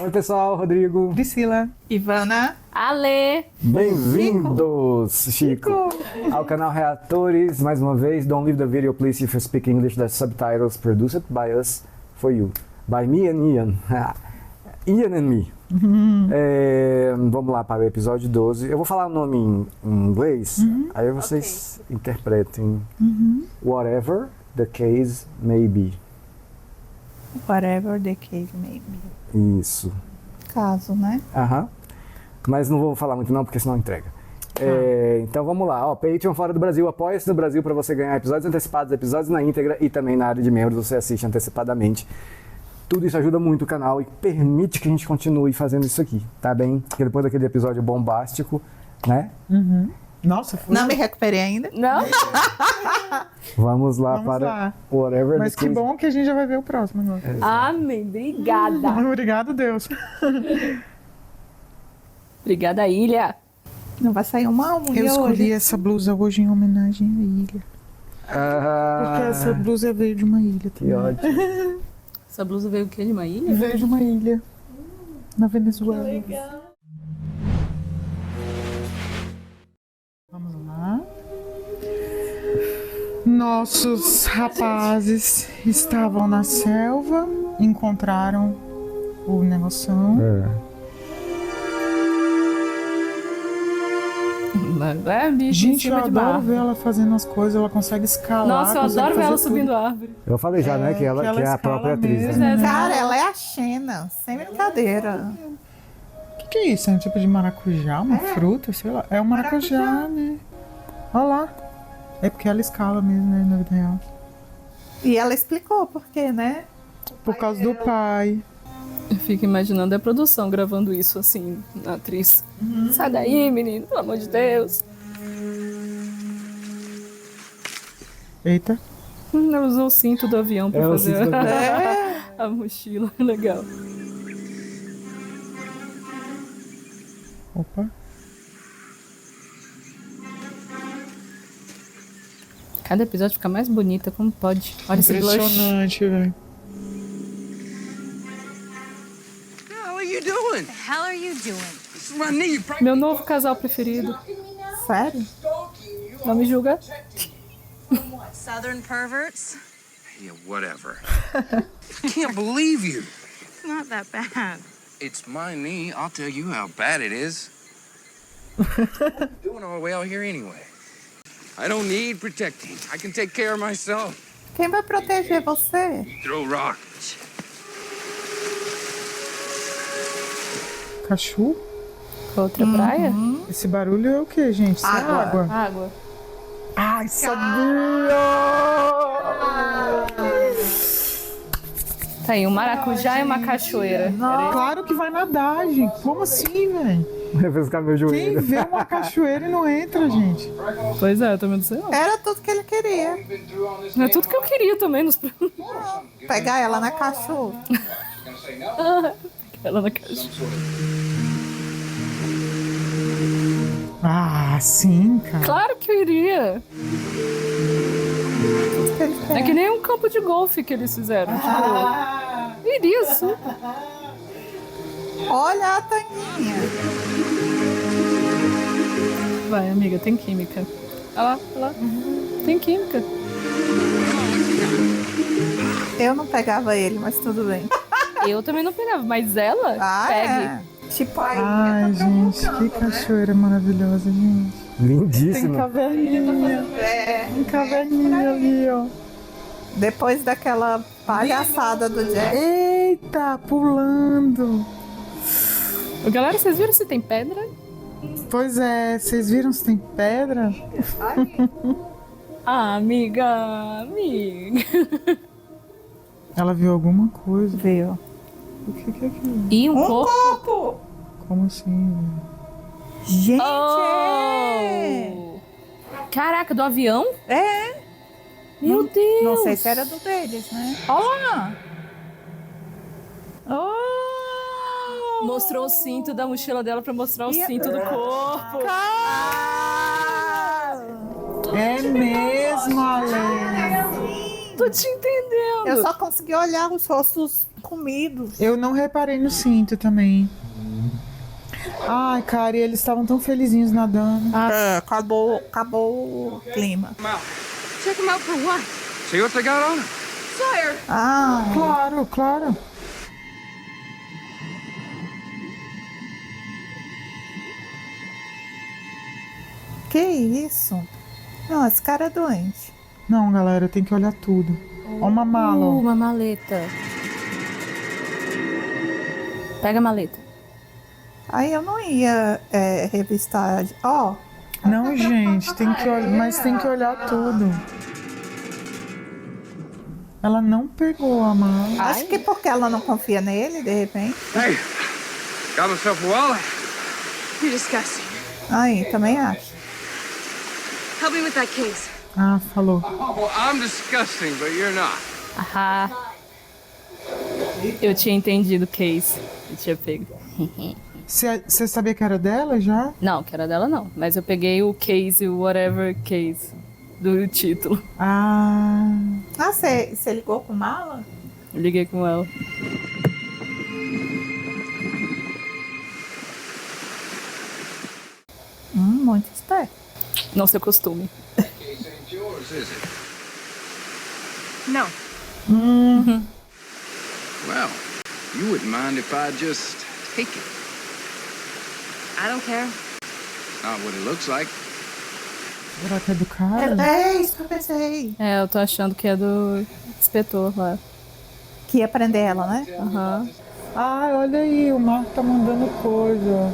Oi, pessoal, Rodrigo. Priscila. Ivana. Ale. Bem-vindos, Chico, ao canal Reatores. Mais uma vez, don't leave the video, please, if you speak English, the subtitles produced by us, for you. By me and Ian. Ian and me. Vamos lá para o episódio 12. Eu vou falar o nome em inglês, aí vocês interpretem. Whatever the case may be. Whatever the case may be. Isso. Caso, né? Mas não vou falar muito não, porque senão entrega. Então vamos lá. Patreon fora do Brasil, apoia-se no Brasil para você ganhar episódios antecipados, episódios na íntegra e também na área de membros você assiste antecipadamente. Tudo isso ajuda muito o canal e permite que a gente continue fazendo isso aqui, tá bem? Porque depois daquele episódio bombástico, né? Nossa, foi. Não me recuperei ainda. Não? Vamos lá Vamos para lá. Whatever Mas the que case. bom que a gente já vai ver o próximo agora. Amém. Obrigada. Obrigado, Deus. Obrigada, Ilha. Não vai sair uma unha Eu escolhi hoje. essa blusa hoje em homenagem à ilha. Porque essa blusa veio de uma ilha Que também. ótimo. Essa blusa veio o quê? De uma ilha? Veio de uma ilha. Na Venezuela. Vamos lá. Nossos rapazes estavam na selva, encontraram o negoção. Bicho, Gente, em eu cima de adoro barro. ver ela fazendo as coisas, ela consegue escalar. Nossa, eu consegue adoro ver ela fazer tudo. subindo árvore. Eu falei já, né, que ela que ela é a escala própria atriz. mesmo. Né? Cara, ela é a Xena, sem brincadeira. O que é isso? É um tipo de maracujá, uma fruta, sei lá. É um maracujá, né? Olha lá. É porque ela escala mesmo, né, na vida real. E ela explicou por quê, né? Por causa do pai. Eu fico imaginando a produção gravando isso assim, a atriz. Sai daí, menino, pelo amor de Deus. Eita. Ela usou o cinto do avião pra É, o fazer cinto do a mochila. Legal. Opa. Cada episódio fica mais bonita, como pode. Olha esse blush. Impressionante, velho. What the hell are you doing? This is my knee. Meu novo casal preferido. Sério? Não me julga. Southern perverts? Yeah, whatever. I can't believe you. It's not that bad. It's my knee. I'll tell you how bad it is. Doing all the way out here anyway. I don't need protecting. I can take care of myself. Quem vai proteger você? Throw rocks. Cachu? Outra praia? Esse barulho é o que, gente? Isso é água. Água. Ai, sabia! Tá aí, um maracujá e uma cachoeira. Claro que vai nadar, gente. Como assim, velho? Refrescar meu Quem joelho. vê uma cachoeira e não entra, gente? Pois é, eu também não sei não. Era tudo que ele queria. É tudo que eu queria também. Pegar ela na cachorro. Ela na cachoeira. Ah, sim, cara. Claro que eu iria. Tudo que ele quer. É que nem um campo de golfe que eles fizeram. Tipo, iria sim. Olha a Taninha. Vai, amiga, tem química. Olha lá, olha lá. Tem química. Eu não pegava ele, mas tudo bem. Eu também não pegava, mas ela pegue. É. Tipo aí. Ai, gente, que cachoeira maravilhosa, gente. Tem Lindíssima. caverninha. Tem caverninha ali, ó. Depois daquela palhaçada do Jack. Eita, pulando. Ô, galera, vocês viram se tem pedra? Pois é, vocês viram se tem pedra? Ah, amiga. Ela viu alguma coisa. Viu? O que é aquilo? E um corpo. Copo! Como assim, velho? Gente! Oh! Caraca, do avião? É! Meu Deus! Não sei se era do deles, né? Olha lá! Oh! Mostrou o cinto da mochila dela pra mostrar o E- cinto do corpo. Cara! É mesmo, Ale. Tu te entendeu? falando. Eu só consegui olhar os rostos comidos. Eu não reparei no cinto também. Ai, cara, e eles estavam tão felizinhos nadando. Acabou o clima. Check him out for what? See what they got on him? Sawyer! Ah, Claro, claro. que isso? Não, esse cara é doente. Não, galera, tem que olhar tudo. Ó uma mala, ó. Uma maleta. Pega a maleta. Aí eu não ia revistar. Ó, Não, gente, tem que olhar, mas tem que olhar tudo. Ela não pegou a mala. acho que porque ela não confia nele, de repente. Hey, got myself a wallet. You're disgusting. Aí, também acho. Help me with that case. Ah, falou. Oh, I'm disgusting, but you're not. Ah, eu tinha entendido o case. Eu tinha pego. Você sabia que era dela já? Não, que era dela não. Mas eu peguei o case, o whatever case do título. Ah, Ah, você ligou com mala? Eu liguei com ela. Muito esperto. Não se acostume. Case ain't yours, is it? No. Well, you wouldn't mind if I just take it. I don't care. Not what it looks like. será que é do cara? É isso que eu pensei. É, eu tô achando que é do inspetor lá. Que ia prender ela, né? Aham. Ah, olha aí, o Marco tá mandando coisa.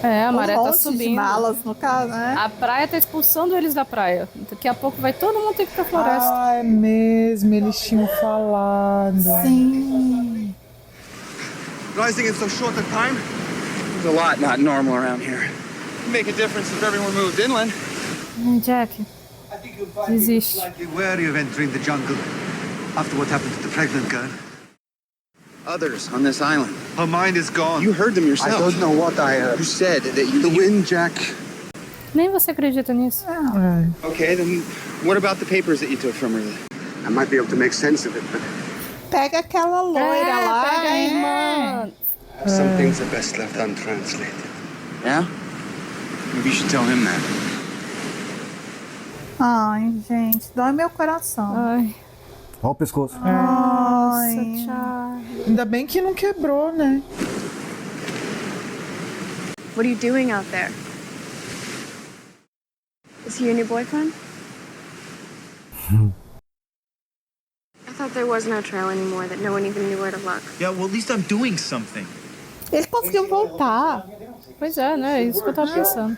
É, a maré Um tá monte de subindo. malas no caso, né? A praia tá expulsando eles da praia. Daqui a pouco vai todo mundo ter que ir pra floresta. Ah, é mesmo, eles tinham falado. Sim. Rising in so short a time? There's a lot not normal around here. It'd make a difference if everyone moved inland. Jack, desiste. Be wary of entering the jungle after what happened to the pregnant girl. Others on this island. Her mind is gone. You heard them yourself. I don't know what I heard. You said that you... The wind, Jack. Nem você acredita nisso. É. Okay, then what about the papers that you took from her? I might be able to make sense of it, but Pega aquela loira lá. Pega a irmã. some things are best left untranslated. Yeah? Maybe you should tell him that. Ai, gente, dói meu coração. Ai, Ó o pescoço. Ai. nossa, Charlie. Ainda bem que não quebrou, né? What are you doing out there? Is he your new boyfriend? I thought there was no trail anymore, that no one even knew where to look. Yeah, well, at least I'm doing something. Ele conseguiu voltar. Pois é, né? É isso que eu tava pensando.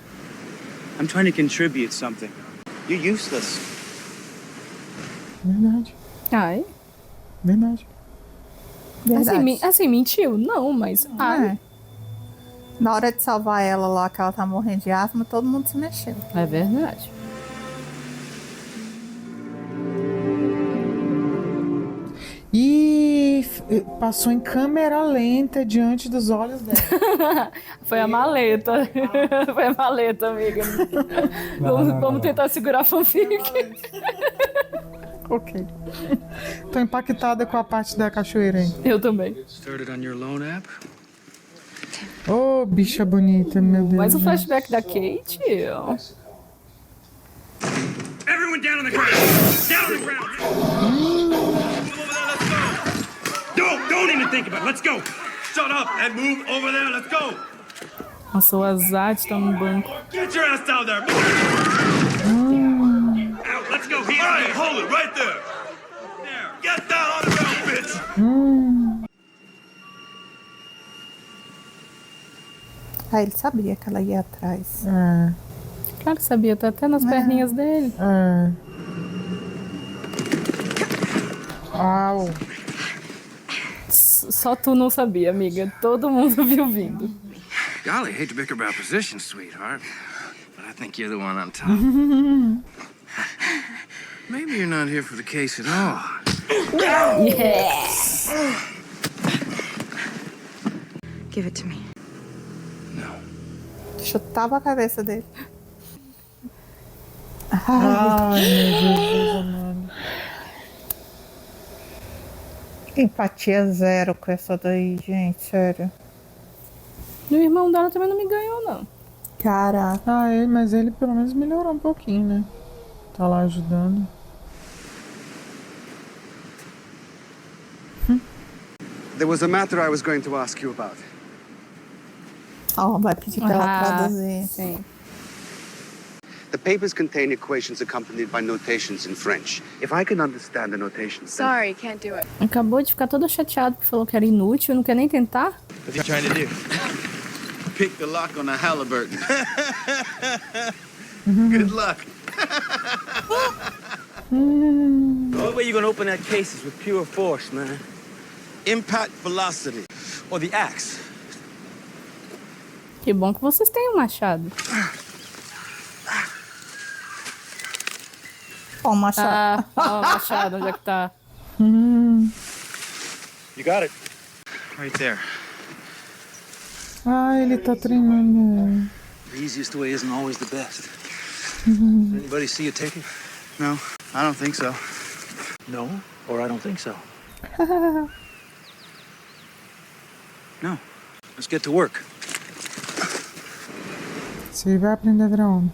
I'm trying to contribute something. You're useless. Verdade, Ai. verdade. Verdade. Assim, mentiu? Não, mas. Ai. É. Na hora de salvar ela lá, que ela tá morrendo de asma, todo mundo se mexeu. É verdade. E passou em câmera lenta diante dos olhos dela. Foi a maleta. Foi a maleta, amiga. Vamos tentar segurar a fanfic. Ok. Tô impactada com a parte da cachoeira aí. Eu também. Started on your loan app? Ô, bicha bonita, meu Deus. Mais um flashback da Kate. Everyone down on the ground! Down on the ground! Move over there, let's go! Don't even think about it, let's go! Shut up and move over there, let's go! Nossa, o Azad tá no banco. Get your ass down there! Out, let's go here! All right, hold it right there! There, get down on the ground, bitch! Aí ele sabia que ela ia atrás. É, Claro que sabia, tá até nas perninhas dele. é. Au. Só tu não sabia, amiga. Todo mundo viu vindo. Golly, hate to bicker about position, sweetheart, but I think you're the one on top. Maybe you're not here for the case at all. Give it to me. No. Chutava a cabeça dele. Ai, meu Jesus amado. Empatia zero com essa daí, gente, sério. E o irmão dela também não me ganhou, não. Caraca. Ah, mas ele pelo menos melhorou um pouquinho, né? Tá lá ajudando. There was a matter I was going to ask you about. Ó, vai pedir pra ela traduzir. Sim. The papers contain equations accompanied by notations in French. If I can understand the notations, then... Sorry, can't do it. Acabou de ficar todo chateado porque falou que era inútil, não quer nem tentar. What are you trying to do? Pick the lock on the Halliburton. Good luck. The only way you're gonna open that case is with pure force, man. Impact velocity. Or the axe. Que bom que vocês têm um machado. Ó, o machado. Ó, o machado, onde é que tá? You got it. Right there. Ah, ele tá treinando. The easiest way isn't always the best. Did anybody see you take it? No, I don't think so. No, or I don't think so. No. Let's get to work. Você vai aprender a virar homem.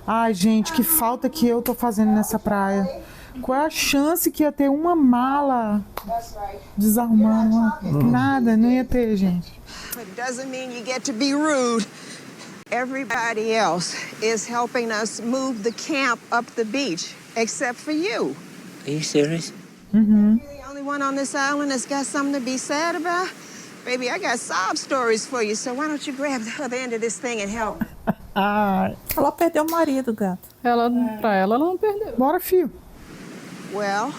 Ai, gente, que falta que eu tô fazendo nessa praia. Qual é a chance que ia ter uma mala desarrumada? Nada, não ia ter, gente. It doesn't mean you get to be rude. Everybody else is helping us move the camp up the beach, except for you. Are you serious? Uhum. You're the only one on this island that's got something to be sad about. Baby, I got sob stories for you, so why don't you grab the other end of this thing and help? Ai. Ela perdeu o marido, gato. Pra ela não perdeu. Bora, fio. Well,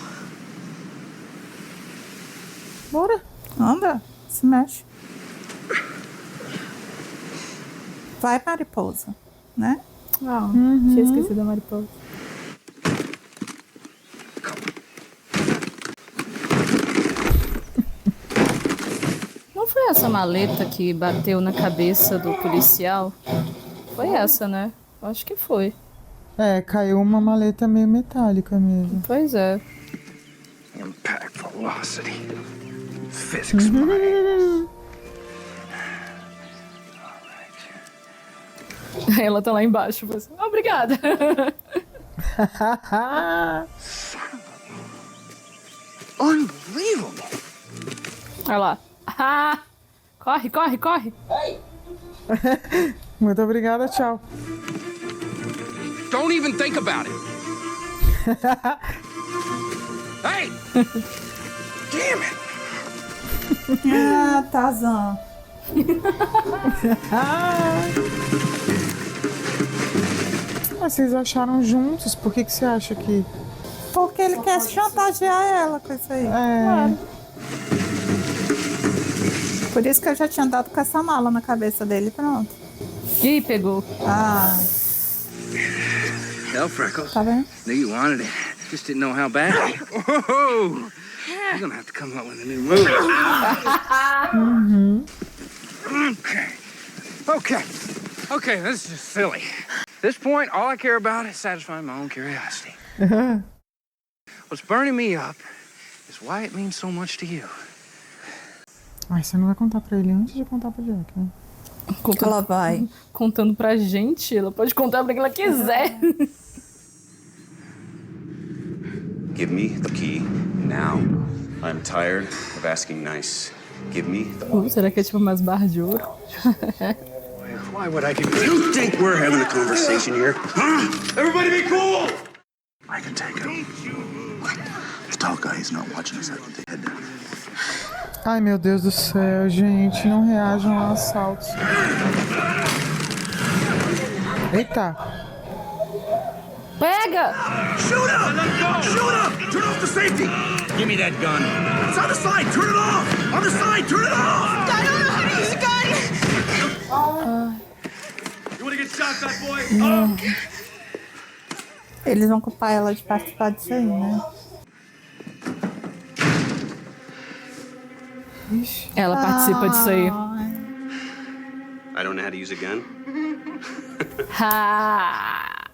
Bora. Anda. Se mexe. Vai, mariposa. Né? Ah, tinha esquecido da mariposa. Não foi essa maleta que bateu na cabeça do policial? Foi essa, né? Acho que foi. É, caiu uma maleta meio metálica mesmo. Pois é. Impact velocity. Physics mind. Ela tá lá embaixo. Você... Obrigada. Unbelievable. Olha lá. Ah, corre, corre, corre. Muito obrigada, tchau. Don't even think about it. Hey! Damn it! Ah, Tarzan. Vocês acharam juntos? Por que você acha que... Porque ele quer chantagear ela com isso aí. É... Por isso que eu já tinha dado com essa mala na cabeça dele, pronto. Ih, pegou. Ah, Hell, Freckles. tá vendo? Knew you wanted it. Just didn't know how bad. Whoa! You're gonna have to come up with a new move. Okay, this is just silly. At this point, all I care about is satisfying my own curiosity. What's burning me up is why it means so much to you. Ai, você não vai contar pra ele antes de contar pro Jack, né? Ela vai. Contando pra gente, ela pode contar pra quem ela quiser. Give me the key now. I'm tired of asking nice. Give me the... Será que é tipo umas barras de ouro? Why would I give you... You think we're having a conversation here? Huh? Everybody be cool! I can take him. The tall guy is not watching us. I can take head down. Ai, meu Deus do céu, gente. Não reajam a assaltos. Eita. Pega! Shoot him! Shoot him! Turn off the safety! Give me that gun. It's on the side! Turn it off! On the side! Turn it off! I don't know how to use a gun! You wanna get shot, fat boy? Eles vão culpar ela de participar disso aí, né? Ela participa disso aí. I don't know how to use a gun. Ha!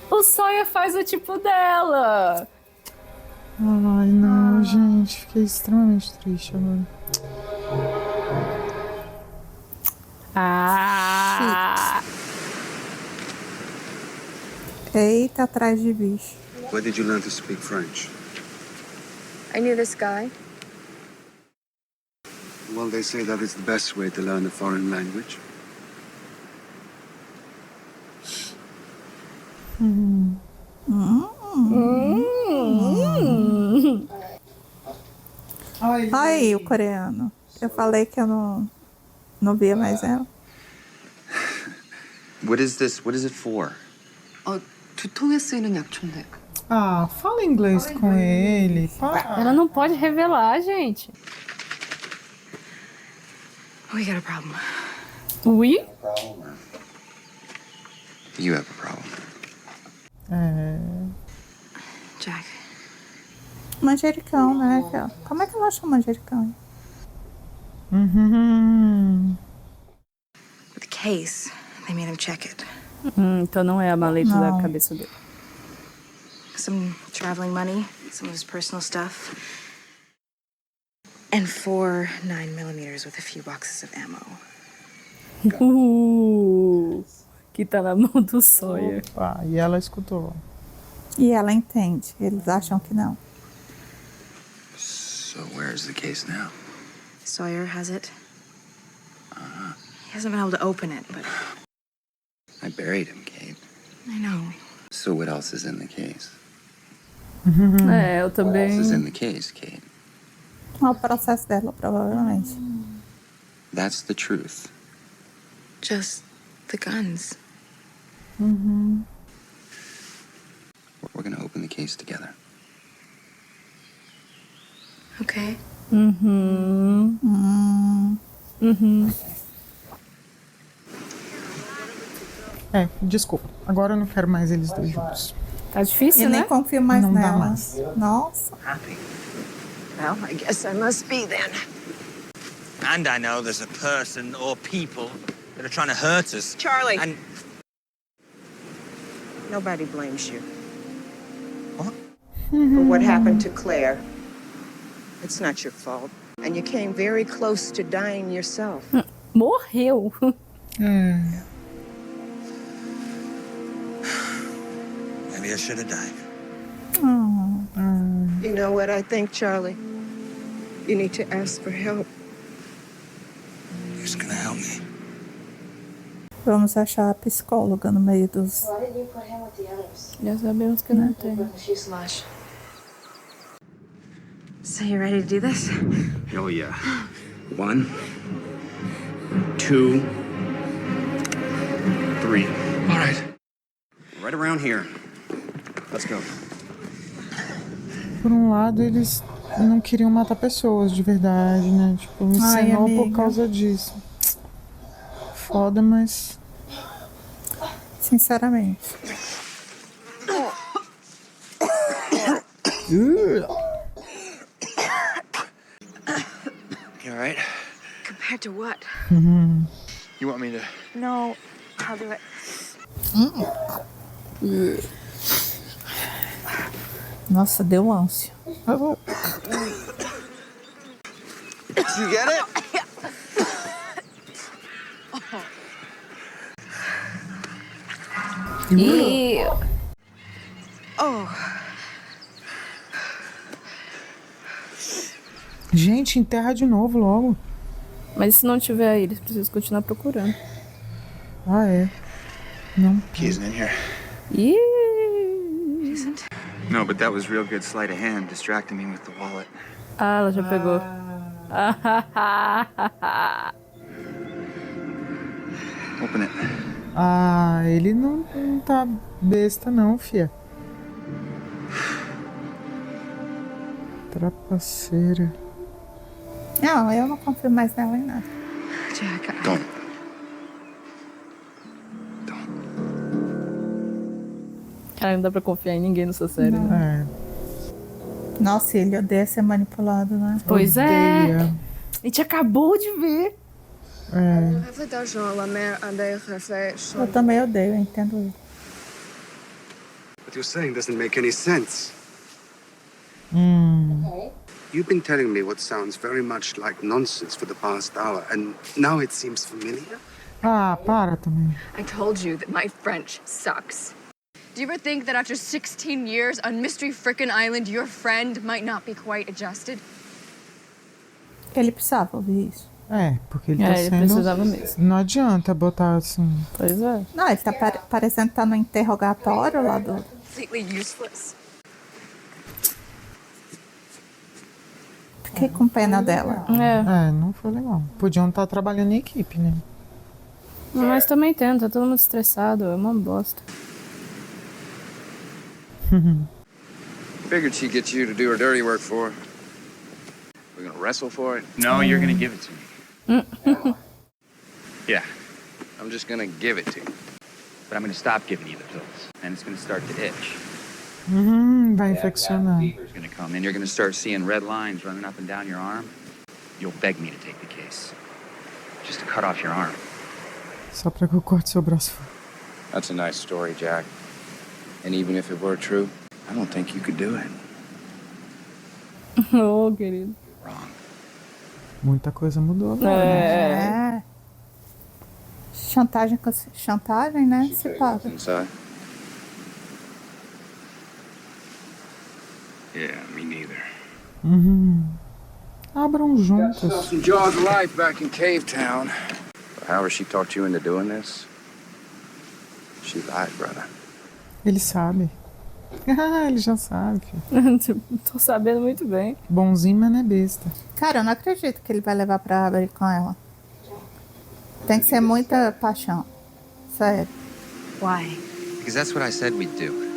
O Sawyer faz o tipo dela. Ai, não, gente. Fiquei extremamente triste agora. Eita, atrás de bicho. Where did you learn to speak French? I knew this guy. Well, they say that is the best way to learn a foreign language. Aí, o coreano. Eu falei que eu não via mais ela. What is this? What is it for? 두통에 쓰이는 약초인데. Ah, fala inglês com ele. Ela não pode revelar, gente. We got a problem. We? You have a problem. Jack. Manjericão, né? Como é que ela acha manjericão? With the case, they made him check it. Então não é a maleta da cabeça dele. Some traveling money, some of his personal stuff, and 4 9mm with a few boxes of ammo. Que tá na mão do Sawyer. Ah, e ela escutou. E ela entende. Eles acham que não. So where's the case now? Sawyer has it. He hasn't been able to open it, but I buried him, Kate. I know. So what else is in the case? É, eu What else também. is in the case, Kate? É o processo dela, provavelmente. That's the truth. Just the guns. We're gonna open the case together. Okay. Desculpa. Agora eu não quero mais eles dois juntos. Tá difícil, E nem né? confio mais Não dá nela. mais. Nossa. Well, I guess I must be then. And I know there's a person or people that are trying to hurt us. Charlie. And Nobody blames you what? for what happened to Claire. It's not your fault. And you came very close to dying yourself. Morreu. Maybe I should have died. You know what I think, Charlie? You need to ask for help. Who's gonna help me? Vamos achar a psicóloga no meio dos. Why didn't you put him with the others? Já sabemos que não tem. Fuselage. So you ready to do this? Oh, yeah. 1, 2, 3. All right. Right around here. Let's go. Por um lado, eles não queriam matar pessoas de verdade, né? Tipo, me ensinou por amiga. causa disso. Foda, mas. Sinceramente. You all right? Compared to what? You want me to... No, I'll do it. Nossa, deu ânsia. You get it? E Gente, enterra de novo logo. mas se não tiver aí, eles precisam continuar procurando. Ah, é. Não. Key isn't in here. Ih! No, but that was real good sleight of hand, distracting me with the wallet. Ah, ela já pegou. Open it. Ah, ele não tá besta não, fia. Trapaceira. Não, eu não confio mais nela em nada. Jack, Don't. Cara, não dá pra confiar em ninguém nessa série, né? Nossa, ele odeia ser manipulado, né? Pois é. A gente acabou de ver. Eu também odeio, eu entendo ele. What you're saying doesn't make any sense. Okay. You've been telling me what sounds very much like nonsense for the past hour, and now it seems familiar? Ah, para também. I told you that my French sucks. Do you ever think that after 16 years on Mystery Frickin' Island, your friend might not be quite adjusted? Ele precisava ouvir isso. É, porque ele tá ele sendo... precisava mesmo. Não adianta botar assim... Pois é. Não, ele tá parecendo que tá no interrogatório lá do... Completely useless. Fiquei com pena dela. É, não foi legal. Podiam estar trabalhando em equipe, né? Mas também tenta, tá todo mundo estressado, é uma bosta. Figured she'd get you to do her dirty work for her. We're gonna wrestle for it? No, you're gonna give it to me. Yeah, I'm just gonna give it to you. But I'm gonna stop giving you the pills, and it's gonna start to itch. Vai infeccionar. Fever's gonna come, and you're gonna start seeing red lines running up and down your arm. You'll beg me to take the case, just to cut off your arm. Só pra que eu corte seu braço fora. That's a nice story, Jack. And even if it were true, I don't think you could do it. Oh, querido. Muita coisa mudou agora. É. Chantagem, chantagem, né? Se paga. Inside? Yeah, me neither. Abram juntos. Some jaws of life back in Cave Town. But however she talked you into doing this, she lied, brother. Ele sabe. Ah, ele já sabe, filho. Tô sabendo muito bem. Bonzinho, mas não é besta. Cara, eu não acredito que ele vai levar pra abrir com ela. Tem que ser muita paixão. Sério. Why? Because that's what I said we'd do.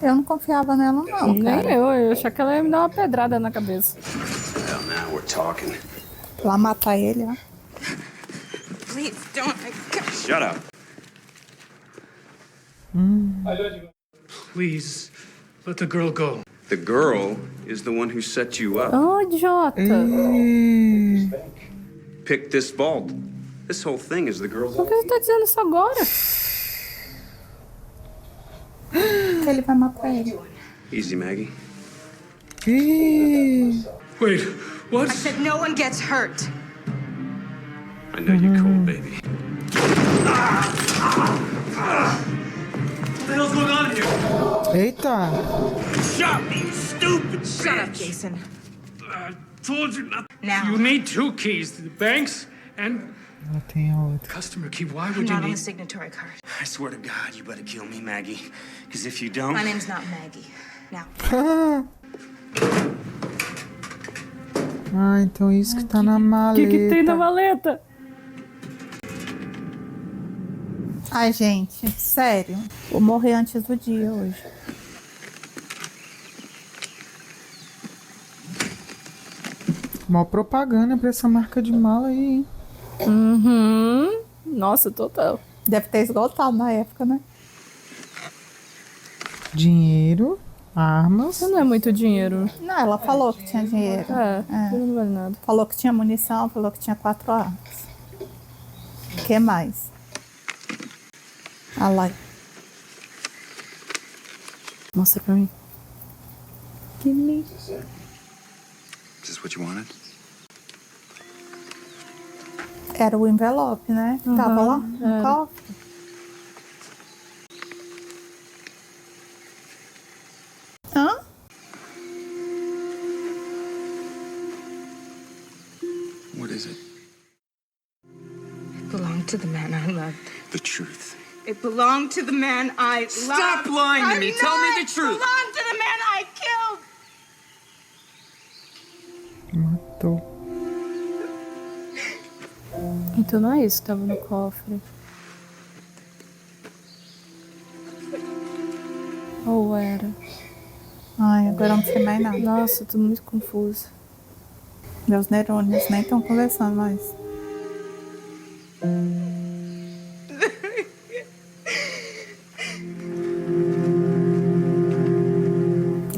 Eu não confiava nela, não, Nem cara. eu achava que ela ia me dar uma pedrada na cabeça. Well, now we're talking. Lá matar ele, ó. Please don't. Shut up. Please, let the girl go. The girl is the one who set you up. Oh, idiota. Pick this vault. This whole thing is the girl's. Por que você tá dizendo isso agora? Que ele vai matar ele. Easy, Maggie. Wait, what? I said no one gets hurt. I know you're cool, baby. What the hell's going on here? Eita! Shut me, you stupid Shut up, bitch. Jason. I told you not. Now. You need two keys to the banks and Ela tem a outra. customer key. Why I'm would you not on need? the signatory card. I swear to God, you better kill me, Maggie. Because if you don't. My name's not Maggie. Now. Ah, então isso que tá na O maleta. que tem na maleta? Ai, gente, sério. Vou morrer antes do dia hoje. Mó propaganda pra essa marca de mala aí, hein? Nossa, total. Deve ter esgotado na época, né? Dinheiro, armas. Isso não é muito dinheiro. Não, ela falou que tinha dinheiro. Não vale nada. Falou que tinha munição, falou que tinha 4 armas. O que mais? Ah lá. Mostra pra mim. Que lindo. Is this what you wanted? Era o envelope, né? Tava lá no cofre. Hã? What is it? It belonged to the man I loved. The truth. It belonged to the man I loved. Stop lying to me. Tell me the truth. It belonged to the man I killed. Matou. Então não é isso que tava no cofre. Ou era? Ai, agora eu não sei mais nada. Nossa, tô muito confusa. Meus neurônios nem estão conversando mais.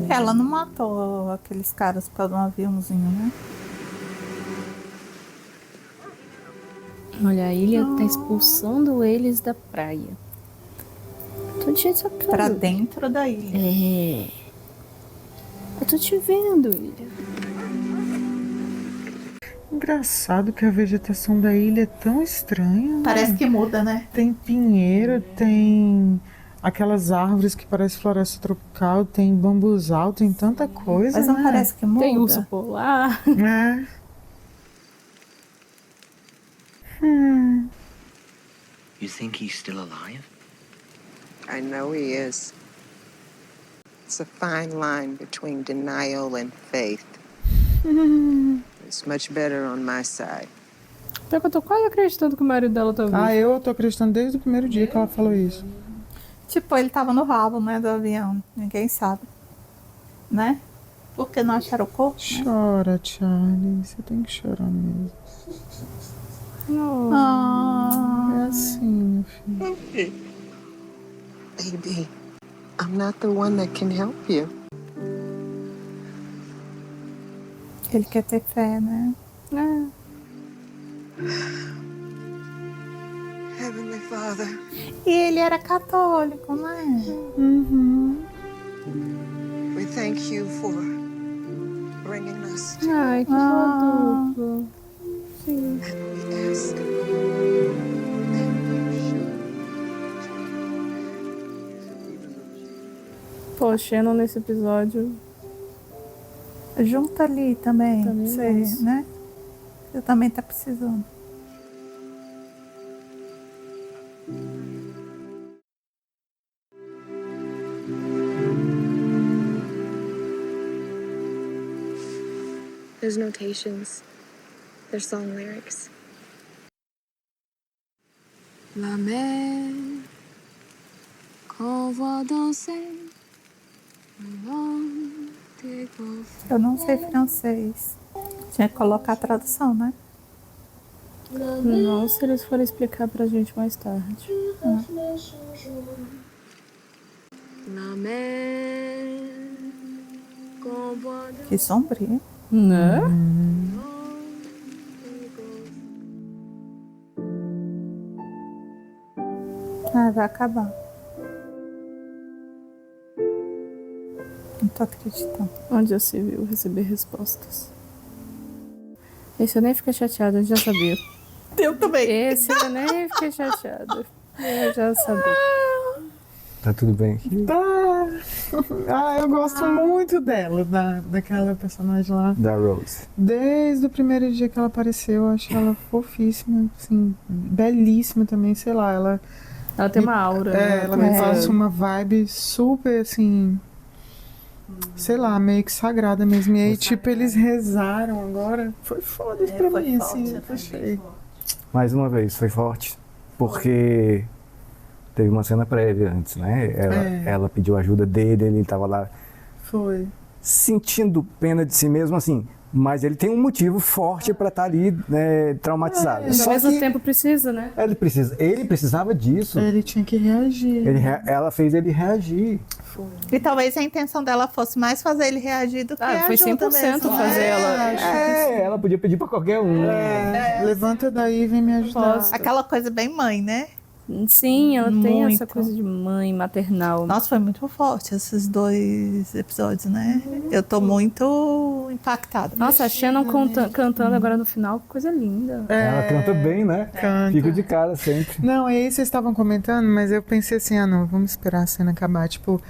Ela não matou aqueles caras por causa de um aviãozinho, né? Olha, a ilha tá expulsando eles da praia. Tô te sacando. Pra dentro da ilha. É. Eu tô te vendo, Ilha. Engraçado que a vegetação da ilha é tão estranha. Parece que muda, né? Tem pinheiro, tem aquelas árvores que parecem floresta tropical, tem bambuzal, tem tanta coisa. Mas não né? parece que muda. Tem urso polar. É. You think he's still alive? I know he is. It's a fine line between denial and faith. It's much better on my side. Pior que eu tô quase acreditando que o marido dela tá vivo. Ah, eu tô acreditando desde o primeiro dia que ela falou isso. Tipo, ele tava no rabo, né, do avião. Ninguém sabe. Né? Porque não acharam o corpo? Chora, Charlie. Você tem que chorar mesmo. É assim, meu filho. Baby, I'm not the one that can help you. Ele quer ter fé, né? Heavenly Father. E ele era católico, né? We thank you for bringing us to Ai, que boa dupla. Sim. we ask. Pô, Shannon nesse episódio. Junta ali também. Também Você, mais. né? Você também tá precisando. There's notations. There's song lyrics. La mer qu'on voit danser le long des golfes. Eu não sei francês. Tinha que colocar a tradução, né? Não, se eles forem explicar pra gente mais tarde. La mer qu'on voit danser. Que sombrio. Né? Ah, vai acabar. Não tô acreditando. Onde já se viu receber respostas. Esse eu nem fiquei chateada, eu já sabia. Eu também. Esse eu nem fiquei chateada. Eu já sabia. Tá tudo bem aqui? Tá. Ah, eu gosto muito dela, daquela personagem lá. Da Rose. Desde o primeiro dia que ela apareceu, eu acho ela fofíssima, assim, belíssima também, sei lá, ela tem uma aura. né? Ela me passa uma vibe super, assim, sei lá, meio que sagrada mesmo. E aí, tipo, eles rezaram agora. Foi foda isso pra mim, assim, eu achei. Mais uma vez, foi forte. Porque teve uma cena prévia antes, né? Ela pediu ajuda dele, ele tava lá Foi. sentindo pena de si mesmo, assim. Mas ele tem um motivo forte pra estar ali, né, traumatizado. Mas ao mesmo tempo precisa, né? Ele precisava disso. Ele tinha que reagir. Ela fez ele reagir. E talvez a intenção dela fosse mais fazer ele reagir do que a foi ajuda 100% mesmo. fazer ela. Ela podia pedir pra qualquer um. Levanta daí e vem me ajudar. Aquela coisa bem mãe, né? Sim, ela tem essa Muito. coisa de mãe maternal. Nossa, foi muito forte esses 2 episódios, né? Eu tô muito impactada. Nossa, a Shannon cantando agora no final, que coisa linda. Ela canta bem, né? Canta. Fico de cara sempre. Não, aí vocês estavam comentando, mas eu pensei assim, não, vamos esperar a cena acabar. Tipo,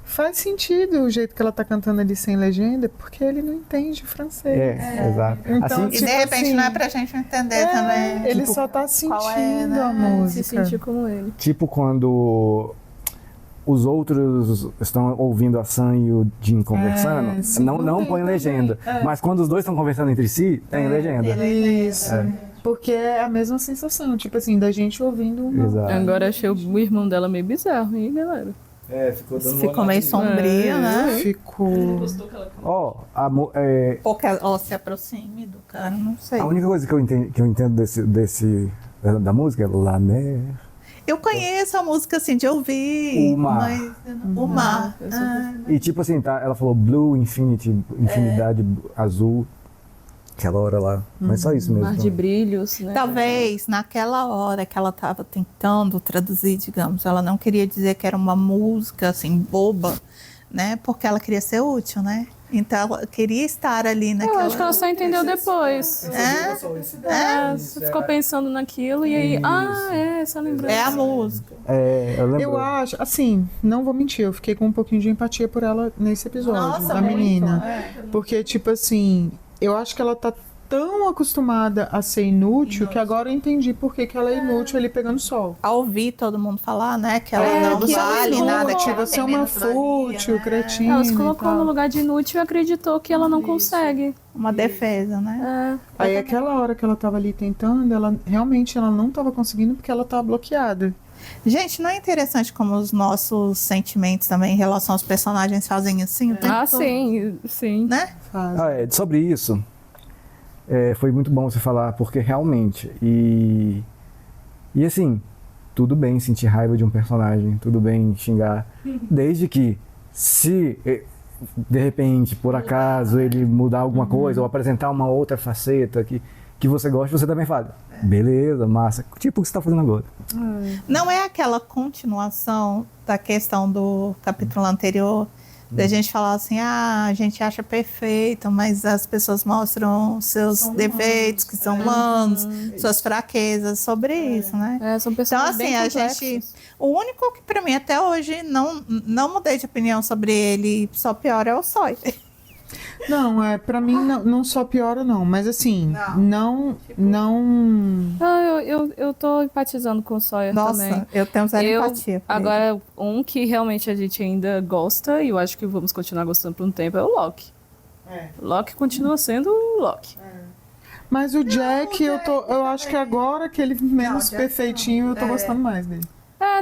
faz sentido o jeito que ela tá cantando ali sem legenda, porque ele não entende francês. Exato. Então, E de repente não é pra gente entender também. Ele Tipo, só tá sentindo qual é, né? a música. Se sentir como ele. Tipo quando os outros estão ouvindo a Sam e o Jim conversando, sim, não tem põe também. legenda. Mas quando os dois estão conversando entre si, tem legenda. Isso. Porque é a mesma sensação, tipo assim, da gente ouvindo uma... Exato. Agora achei o irmão dela meio bizarro, hein, galera? Ficou meio sombrio, né? Ficou... Porque, se aproxime do cara, não sei. A única coisa que eu entendo da música é La Mer. Eu conheço a música assim, de ouvir. O mar. Mas, o mar. E tipo assim, ela falou blue, infinidade azul. Aquela hora lá. Mas só isso mesmo. Mar de brilhos, né? Talvez naquela hora que ela estava tentando traduzir, digamos, ela não queria dizer que era uma música assim boba, né? Porque ela queria ser útil, né? Então ela queria estar ali naquela. Eu acho que ela só entendeu depois. Você ficou pensando naquilo e aí, essa lembrança. É a música. Eu lembro. Eu acho, assim, não vou mentir, eu fiquei com um pouquinho de empatia por ela nesse episódio, Nossa, da muito, menina. é. Porque, tipo assim, eu acho que ela tá tão acostumada a ser inútil que agora eu entendi por que ela é inútil ali pegando sol. A ouvir todo mundo falar, né? Que ela não vale nada, que você é uma fútil, cretina. Ela se colocou no lugar de inútil e acreditou que ela não consegue. Uma defesa, né? Aí aquela hora que ela tava ali tentando, ela realmente ela não tava conseguindo porque ela tava bloqueada. Gente, não é interessante como os nossos sentimentos também em relação aos personagens fazem assim o tempo todo? Sim. Né? Sobre isso, foi muito bom você falar, porque realmente, e assim, tudo bem sentir raiva de um personagem, tudo bem xingar, desde que se de repente, por acaso, ele mudar alguma coisa ou apresentar uma outra faceta que você gosta, você também fala, beleza, massa, tipo o que você está fazendo agora. Não é aquela continuação da questão do capítulo anterior, da gente falar assim, a gente acha perfeito, mas as pessoas mostram seus defeitos, que são humanos, suas fraquezas, sobre isso, né? São então, pessoas assim, bem a complexas. gente... O único que, pra mim, até hoje, não mudei de opinião sobre ele, só pior é o Sawyer. Não, pra mim não só piora não, mas assim, não... Eu tô empatizando com o Sawyer também. Nossa, eu tenho zero empatia por Agora, um que realmente a gente ainda gosta, e eu acho que vamos continuar gostando por um tempo, é o Locke. Locke continua sendo o Locke. Mas o Jack, eu acho que agora que ele menos perfeitinho, eu tô gostando mais dele.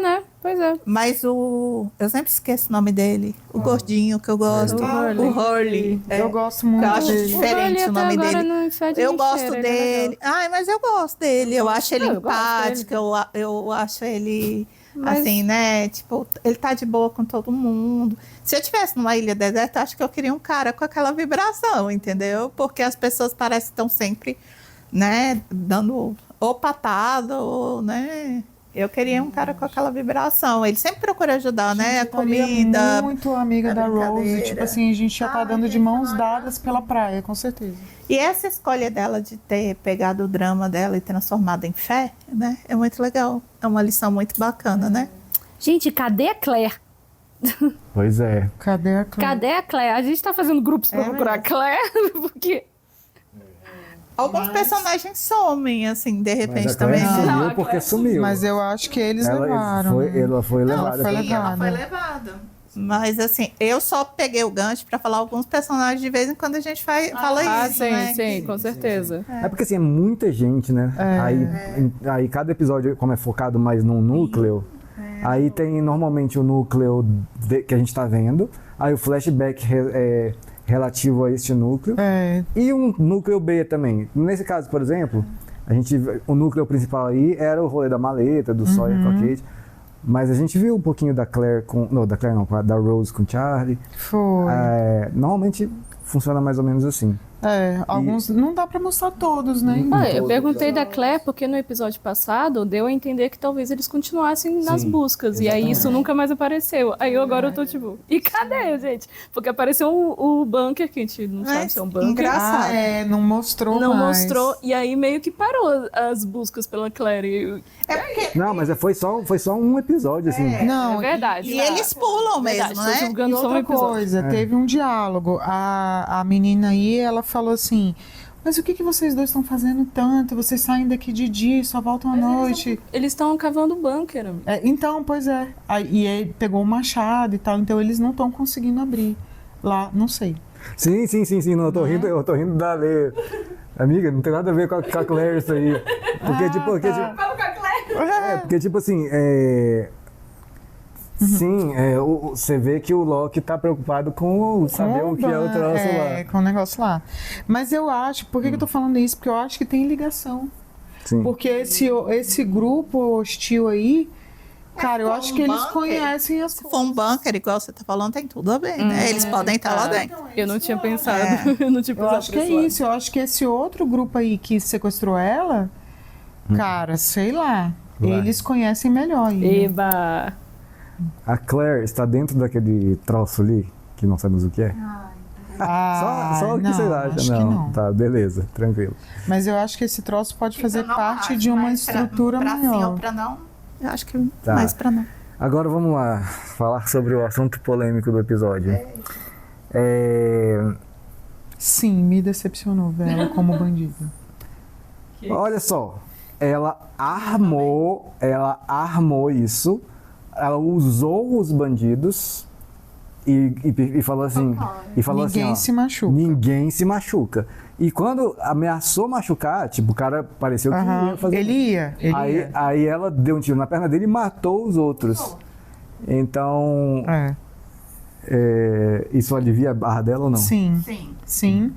Né? Pois é. Mas eu sempre esqueço o nome dele. O gordinho que eu gosto. O Hurley. Eu gosto muito Eu acho dele. diferente o nome dele. Eu gosto cheiro, ele é dele. Ai, mas eu gosto dele. Eu acho ele empático. Eu acho ele, assim, né? Tipo, ele tá de boa com todo mundo. Se eu tivesse numa ilha deserta, acho que eu queria um cara com aquela vibração, entendeu? Porque as pessoas parecem que estão sempre, né? Dando ou patada, ou, né? Eu queria um cara com aquela vibração. Ele sempre procura ajudar, né? A comida. Muito amiga da Rose. Tipo assim, a gente já tá dando de mãos dadas pela praia, com certeza. E essa escolha dela de ter pegado o drama dela e transformado em fé, né? É muito legal. É uma lição muito bacana, né? Gente, cadê a Claire? Pois é. Cadê a Claire? Cadê a Claire? A gente tá fazendo grupos pra procurar a Claire, porque... Alguns personagens somem, assim, de repente Mas a Claire também. sumiu porque sumiu. Mas eu acho que eles levaram. Ela foi levada. Ela foi levada. Mas, assim, eu só peguei o gancho pra falar alguns personagens de vez em quando a gente fala isso, sim, né? sim, com certeza. É porque assim, é muita gente, né? Aí cada episódio, como é focado mais num núcleo, aí tem normalmente o núcleo que a gente tá vendo, aí o flashback relativo a este núcleo e um núcleo B também. Nesse caso, por exemplo, o núcleo principal aí era o rolê da maleta, do Sawyer com a Kate, mas a gente viu um pouquinho da Claire da Rose com o Charlie. Foi. Normalmente funciona mais ou menos assim. Alguns não dá pra mostrar todos, né? Eu perguntei da Claire porque no episódio passado deu a entender que talvez eles continuassem nas buscas. Exatamente. E aí isso nunca mais apareceu. Aí agora eu tô tipo, e cadê, gente? Porque apareceu o bunker, que a gente não sabe se é um bunker. Engraçado. Não mostrou Não mais. mostrou, e aí meio que parou as buscas pela Claire. Não, mas foi só um episódio, assim. Não, é verdade. E eles pulam mesmo, né? Julgando E só um outra episódio. coisa, teve um diálogo. A menina aí, ela falou assim, mas o que vocês dois estão fazendo tanto? Vocês saem daqui de dia e só voltam à noite. Eles estão cavando o bunker. Então, pois é. E aí pegou o machado e tal, então eles não estão conseguindo abrir lá, não sei. Sim, não, eu tô rindo da Lê. Amiga, não tem nada a ver com a Claire isso aí. Porque tipo assim, sim, você vê que o Locke tá preocupado com saber o que é o troço lá. Com o negócio lá. Mas eu acho, por que eu tô falando isso? Porque eu acho que tem ligação. Sim. Porque esse grupo hostil aí, Cara, eu acho que eles conhecem as Se for um bunker, igual você tá falando, tem tudo a ver, né? Eles podem estar lá dentro. Eu não tinha pensado. Eu não tinha Eu pensado acho por que é esse lado. isso. Eu acho que esse outro grupo aí que sequestrou ela, cara, sei lá. Vai. Eles conhecem melhor aí. né? Eba! A Claire está dentro daquele troço ali, que não sabemos o que é. Só o que não, vocês acho acham? que Não, não. tá, beleza, tranquilo. Mas eu acho que esse troço pode fazer Eu não parte acho, de uma mas estrutura pra sim maior. ou pra não, eu acho que Tá. mais pra não. Agora vamos lá, falar sobre o assunto polêmico do episódio. Sim, me decepcionou ver ela como bandida. Olha só, ela armou isso, ela usou os bandidos e falou assim, Ninguém ó, se machuca. Ninguém se machuca. E quando ameaçou machucar, tipo, o cara pareceu que ia fazer. Ele ia. Aí ela deu um tiro na perna dele e matou os outros. Então, isso alivia a barra dela ou não? Sim.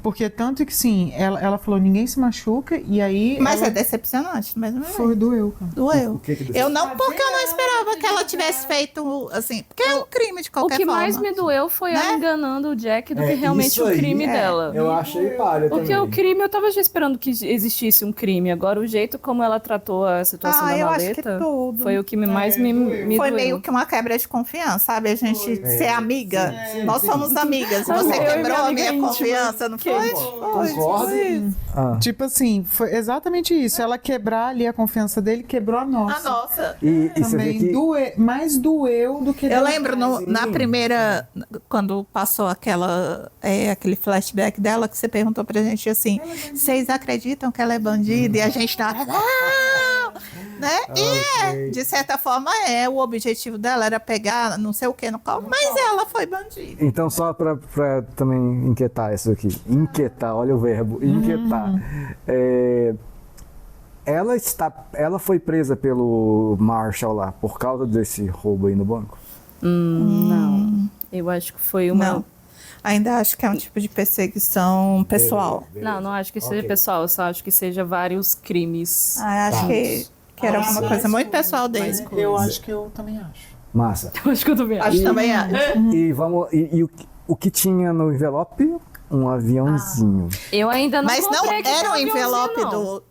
Porque tanto que sim, ela falou, ninguém se machuca, e aí. Mas ela... é decepcionante, mas não é. Foi, doeu, cara. Doeu. que Eu não, porque eu não esperava que ela tivesse feito assim. Porque é um crime de O qualquer que forma. mais me doeu foi ela enganando o Jack do que realmente isso o aí, crime dela. Eu achei palha Porque também. o crime, eu tava já esperando que existisse um crime. Agora, o jeito como ela tratou a situação da eu acho que maleta tudo. foi o que mais me Foi doeu. meio que uma quebra de confiança, sabe? A gente ser amiga. Nós somos amigas. Você Eu e quebrou minha a amiga minha íntima. confiança, não foi? Foi. Tipo assim, foi exatamente isso. Ela quebrar ali a confiança dele, quebrou a nossa. A nossa. E você vê Também que mais doeu do que Eu deu lembro mais. na primeira, quando passou aquele flashback dela, que você perguntou pra gente assim: vocês acreditam que ela é bandida? E a gente na hora, não! Né? E de certa forma o objetivo dela era pegar não sei o que no carro, mas ela foi bandida. Então, só pra também inquietar isso aqui. Inquietar, olha o verbo, inquietar. Ela foi presa pelo Marshall lá por causa desse roubo aí no banco? Não. Eu acho que foi uma... Não. Ainda acho que é um tipo de perseguição pessoal. Não acho que seja pessoal, eu só acho que seja vários crimes. Acho que era alguma coisa muito pessoal dele. Eu acho que eu também acho. Massa. Eu acho que eu também acho. Acho também acho. E vamos. E o que tinha no envelope? Um aviãozinho. Eu ainda não Mas não comprei aquele era o aviãozinho, envelope não.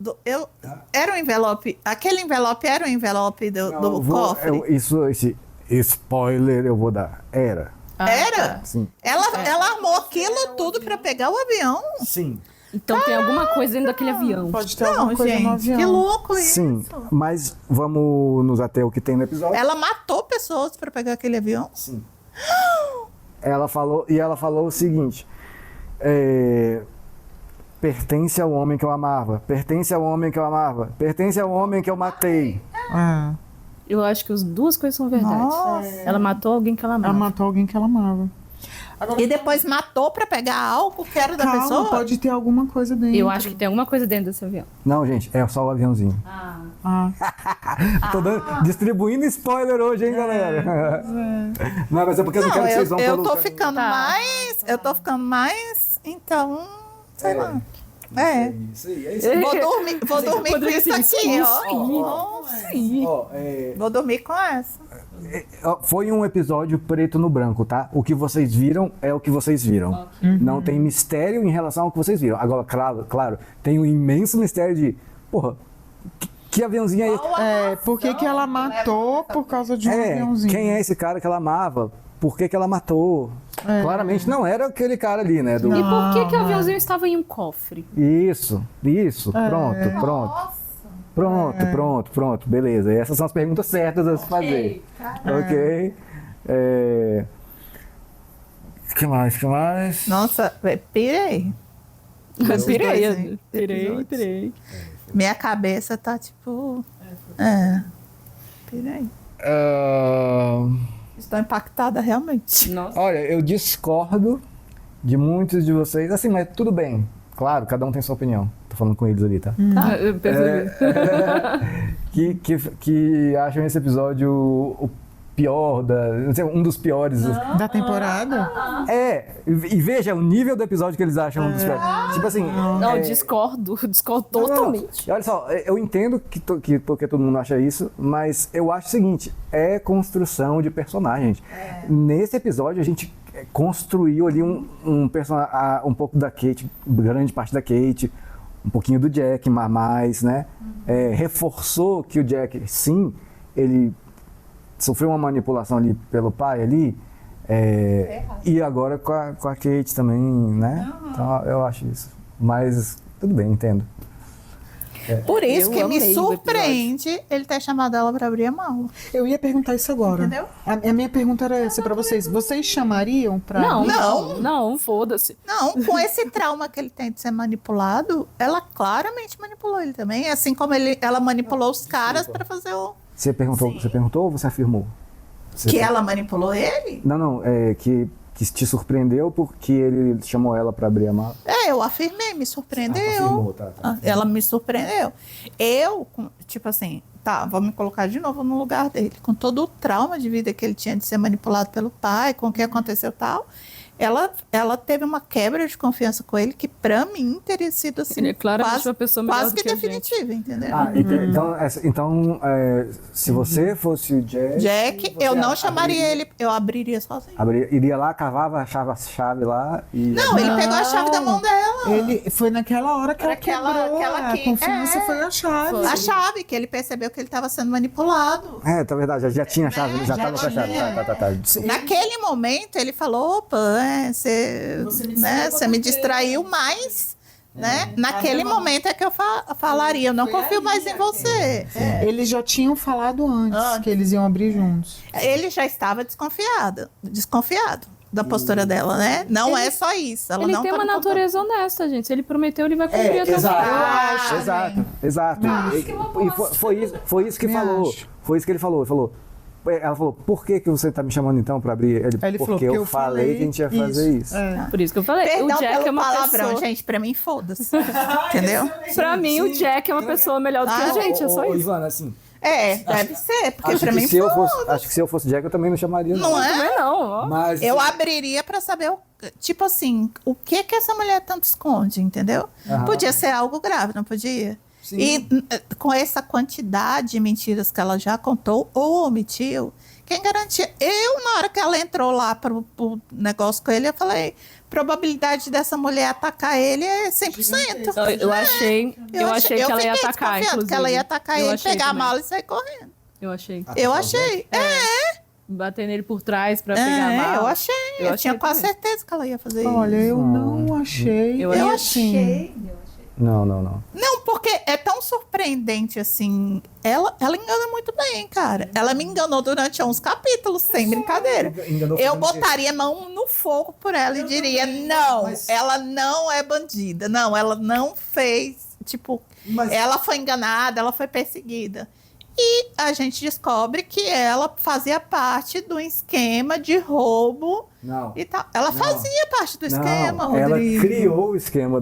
era o envelope. Aquele envelope era o envelope do cofre. Esse spoiler eu vou dar. Era. Era? Sim. Ela armou aquilo tudo pra pegar o avião. Sim. Então tem alguma coisa dentro daquele avião. Pode ter alguma coisa no avião. Que louco isso. Sim. Mas vamos nos ater o que tem no episódio. Ela matou pessoas pra pegar aquele avião? Sim. Ela falou o seguinte: pertence ao homem que eu amava, pertence ao homem que eu amava, pertence ao homem que eu matei. Eu acho que as duas coisas são verdade. Nossa. Ela matou alguém que ela amava. Ela matou alguém que ela amava. E depois matou pra pegar algo que era da Calma, pessoa? pode ter alguma coisa dentro. Eu acho que tem alguma coisa dentro desse avião. Não, gente, é só o aviãozinho. Tô distribuindo spoiler hoje, hein, galera? Não, mas é porque eu não quero que vocês vão eu pelo tô caminho. ficando mais. Eu tô ficando mais. Então, sei lá. Isso aí. Vou dormir com isso aqui, ó. Sim. Vou dormir com essa. Foi um episódio preto no branco, tá? O que vocês viram é o que vocês viram. Não tem mistério em relação ao que vocês viram. Agora, claro, tem um imenso mistério de... Porra, que aviãozinho é esse? Por que ela matou por causa de um aviãozinho? Quem é esse cara que ela amava? Por que ela matou? Claramente não era aquele cara ali, né? E por que o aviãozinho estava em um cofre? Isso. Pronto. Beleza. Essas são as perguntas certas a se fazer. Ok. Que mais? Nossa, pirei. Pirei. Minha cabeça tá tipo. Pirei. Estou impactada realmente. Olha, eu discordo de muitos de vocês. Assim, mas tudo bem. Claro, cada um tem sua opinião. Tô falando com eles ali, tá? Eu percebi. Que acham esse episódio o pior, um dos piores. Da temporada? E veja o nível do episódio que eles acham um dos piores. Tipo assim... Não, discordo totalmente. Não. Olha só, eu entendo que porque todo mundo acha isso, mas eu acho o seguinte, é construção de personagem, gente. Nesse episódio a gente construiu ali um pouco da Kate, grande parte da Kate, um pouquinho do Jack, mais, né? Reforçou que o Jack, sim, ele sofreu uma manipulação ali pelo pai ali, e agora com a Kate também, né? Então eu acho isso. Mas tudo bem, entendo. Por isso que me surpreende ele ter chamado ela para abrir a mala. Eu ia perguntar isso agora. Entendeu? A minha pergunta era essa pra vocês. Vocês chamariam pra... Não, foda-se. Não, com esse trauma que ele tem de ser manipulado, ela claramente manipulou ele também. Assim como ela manipulou os caras para fazer o... Você perguntou ou você afirmou? Ela manipulou ele? Não, que te surpreendeu porque ele chamou ela para abrir a mala? Eu afirmei, me surpreendeu. Afirmou, tá. Ela me surpreendeu. Eu, tipo assim, vou me colocar de novo no lugar dele. Com todo o trauma de vida que ele tinha de ser manipulado pelo pai, com o que aconteceu e tal, ela teve uma quebra de confiança com ele que, pra mim, teria sido assim, ele é claramente uma pessoa melhor quase do que que definitiva, entendeu? Então, se você fosse o Jack, eu não chamaria ele, eu abriria sozinho. Iria lá, cavava, achava a chave lá e... Não, ele pegou a chave da mão dela. Ele foi naquela hora que ela quebrou, a confiança foi a chave. A chave, que ele percebeu que ele estava sendo manipulado. Tá verdade, já tinha a chave, já estava com a chave. Tá. Naquele momento, ele falou, opa, você me distraiu mais, né? Naquele momento é que eu falaria, eu não confio mais em você. Eles já tinham falado antes que eles iam abrir juntos. Ele já estava desconfiado da postura dela, né? Não é só isso. Ela ele não tem uma natureza honesta, gente. Se ele prometeu, ele vai cumprir até o final. Exato. E foi isso que falou. Foi isso que ele falou. Ela falou, por que você tá me chamando então pra abrir? Ele falou, porque eu falei que a gente ia fazer isso. Por isso que eu falei. Perdão o Jack pelo é uma palavrão, pessoa... gente. Pra mim, foda-se. Entendeu? Pra mim, o Jack é uma pessoa melhor do que a gente. É só isso. Ivana, assim... deve ser, porque acho pra mim acho que se eu fosse Jack, eu também não chamaria. Não é? Também não. Mas... Eu abriria pra saber, tipo assim, o que essa mulher tanto esconde, entendeu? Podia ser algo grave, não podia? Sim. E com essa quantidade de mentiras que ela já contou ou omitiu, quem garantia? Na hora que ela entrou lá pro negócio com ele, eu falei, probabilidade dessa mulher atacar ele é 100%. Eu achei que ela ia atacar, inclusive. Que ela ia atacar ele, pegar a mala e sair correndo. Eu achei. Eu achei. Bater nele por trás pra pegar a mala. Eu achei. Eu tinha quase certeza que ela ia fazer isso. Olha, eu não achei. Eu achei. Não. Não, porque é tão surpreendente assim. Ela engana muito bem, cara. Ela me enganou durante uns capítulos, sem brincadeira. Eu botaria a mão no fogo por ela e diria: não, ela não é bandida. Não, ela não fez. Tipo, ela foi enganada, ela foi perseguida. E a gente descobre que ela fazia parte do esquema de roubo e tal. Ela fazia parte do esquema, ela Rodrigo. criou o esquema.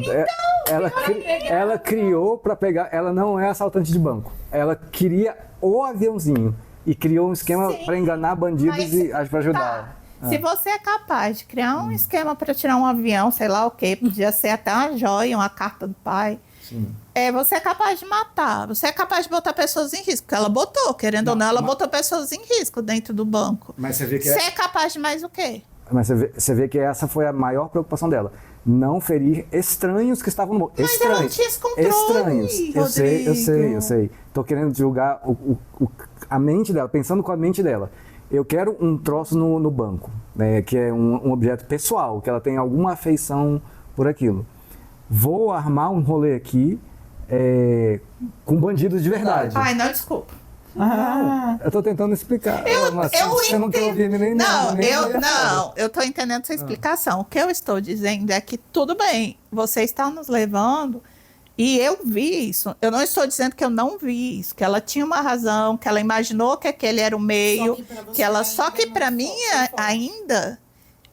Ela criou para pegar... Ela não é assaltante de banco. Ela queria o aviãozinho. E criou um esquema para enganar bandidos e para ajudar. Se você é capaz de criar um esquema para tirar um avião, sei lá o quê, podia ser até uma joia, uma carta do pai... Sim. Você é capaz de matar, você é capaz de botar pessoas em risco, porque ela botou, querendo ou não, ela botou pessoas em risco dentro do banco. Mas você vê que você é capaz de mais o quê? Mas você vê que essa foi a maior preocupação dela. Não ferir estranhos que estavam no banco. Mas ela não tinha esse controle, Estranhos. Eu sei. Tô querendo julgar a mente dela, pensando com a mente dela. Eu quero um troço no banco, né, que é um objeto pessoal, que ela tem alguma afeição por aquilo. Vou armar um rolê aqui com bandidos de verdade. Ai, não, desculpa. Eu tô tentando explicar. Eu não quero ouvir nem nada. Eu tô entendendo sua explicação. O que eu estou dizendo é que tudo bem, você está nos levando e eu vi isso. Eu não estou dizendo que eu não vi isso, que ela tinha uma razão, que ela imaginou que aquele era o meio, só que para mim ainda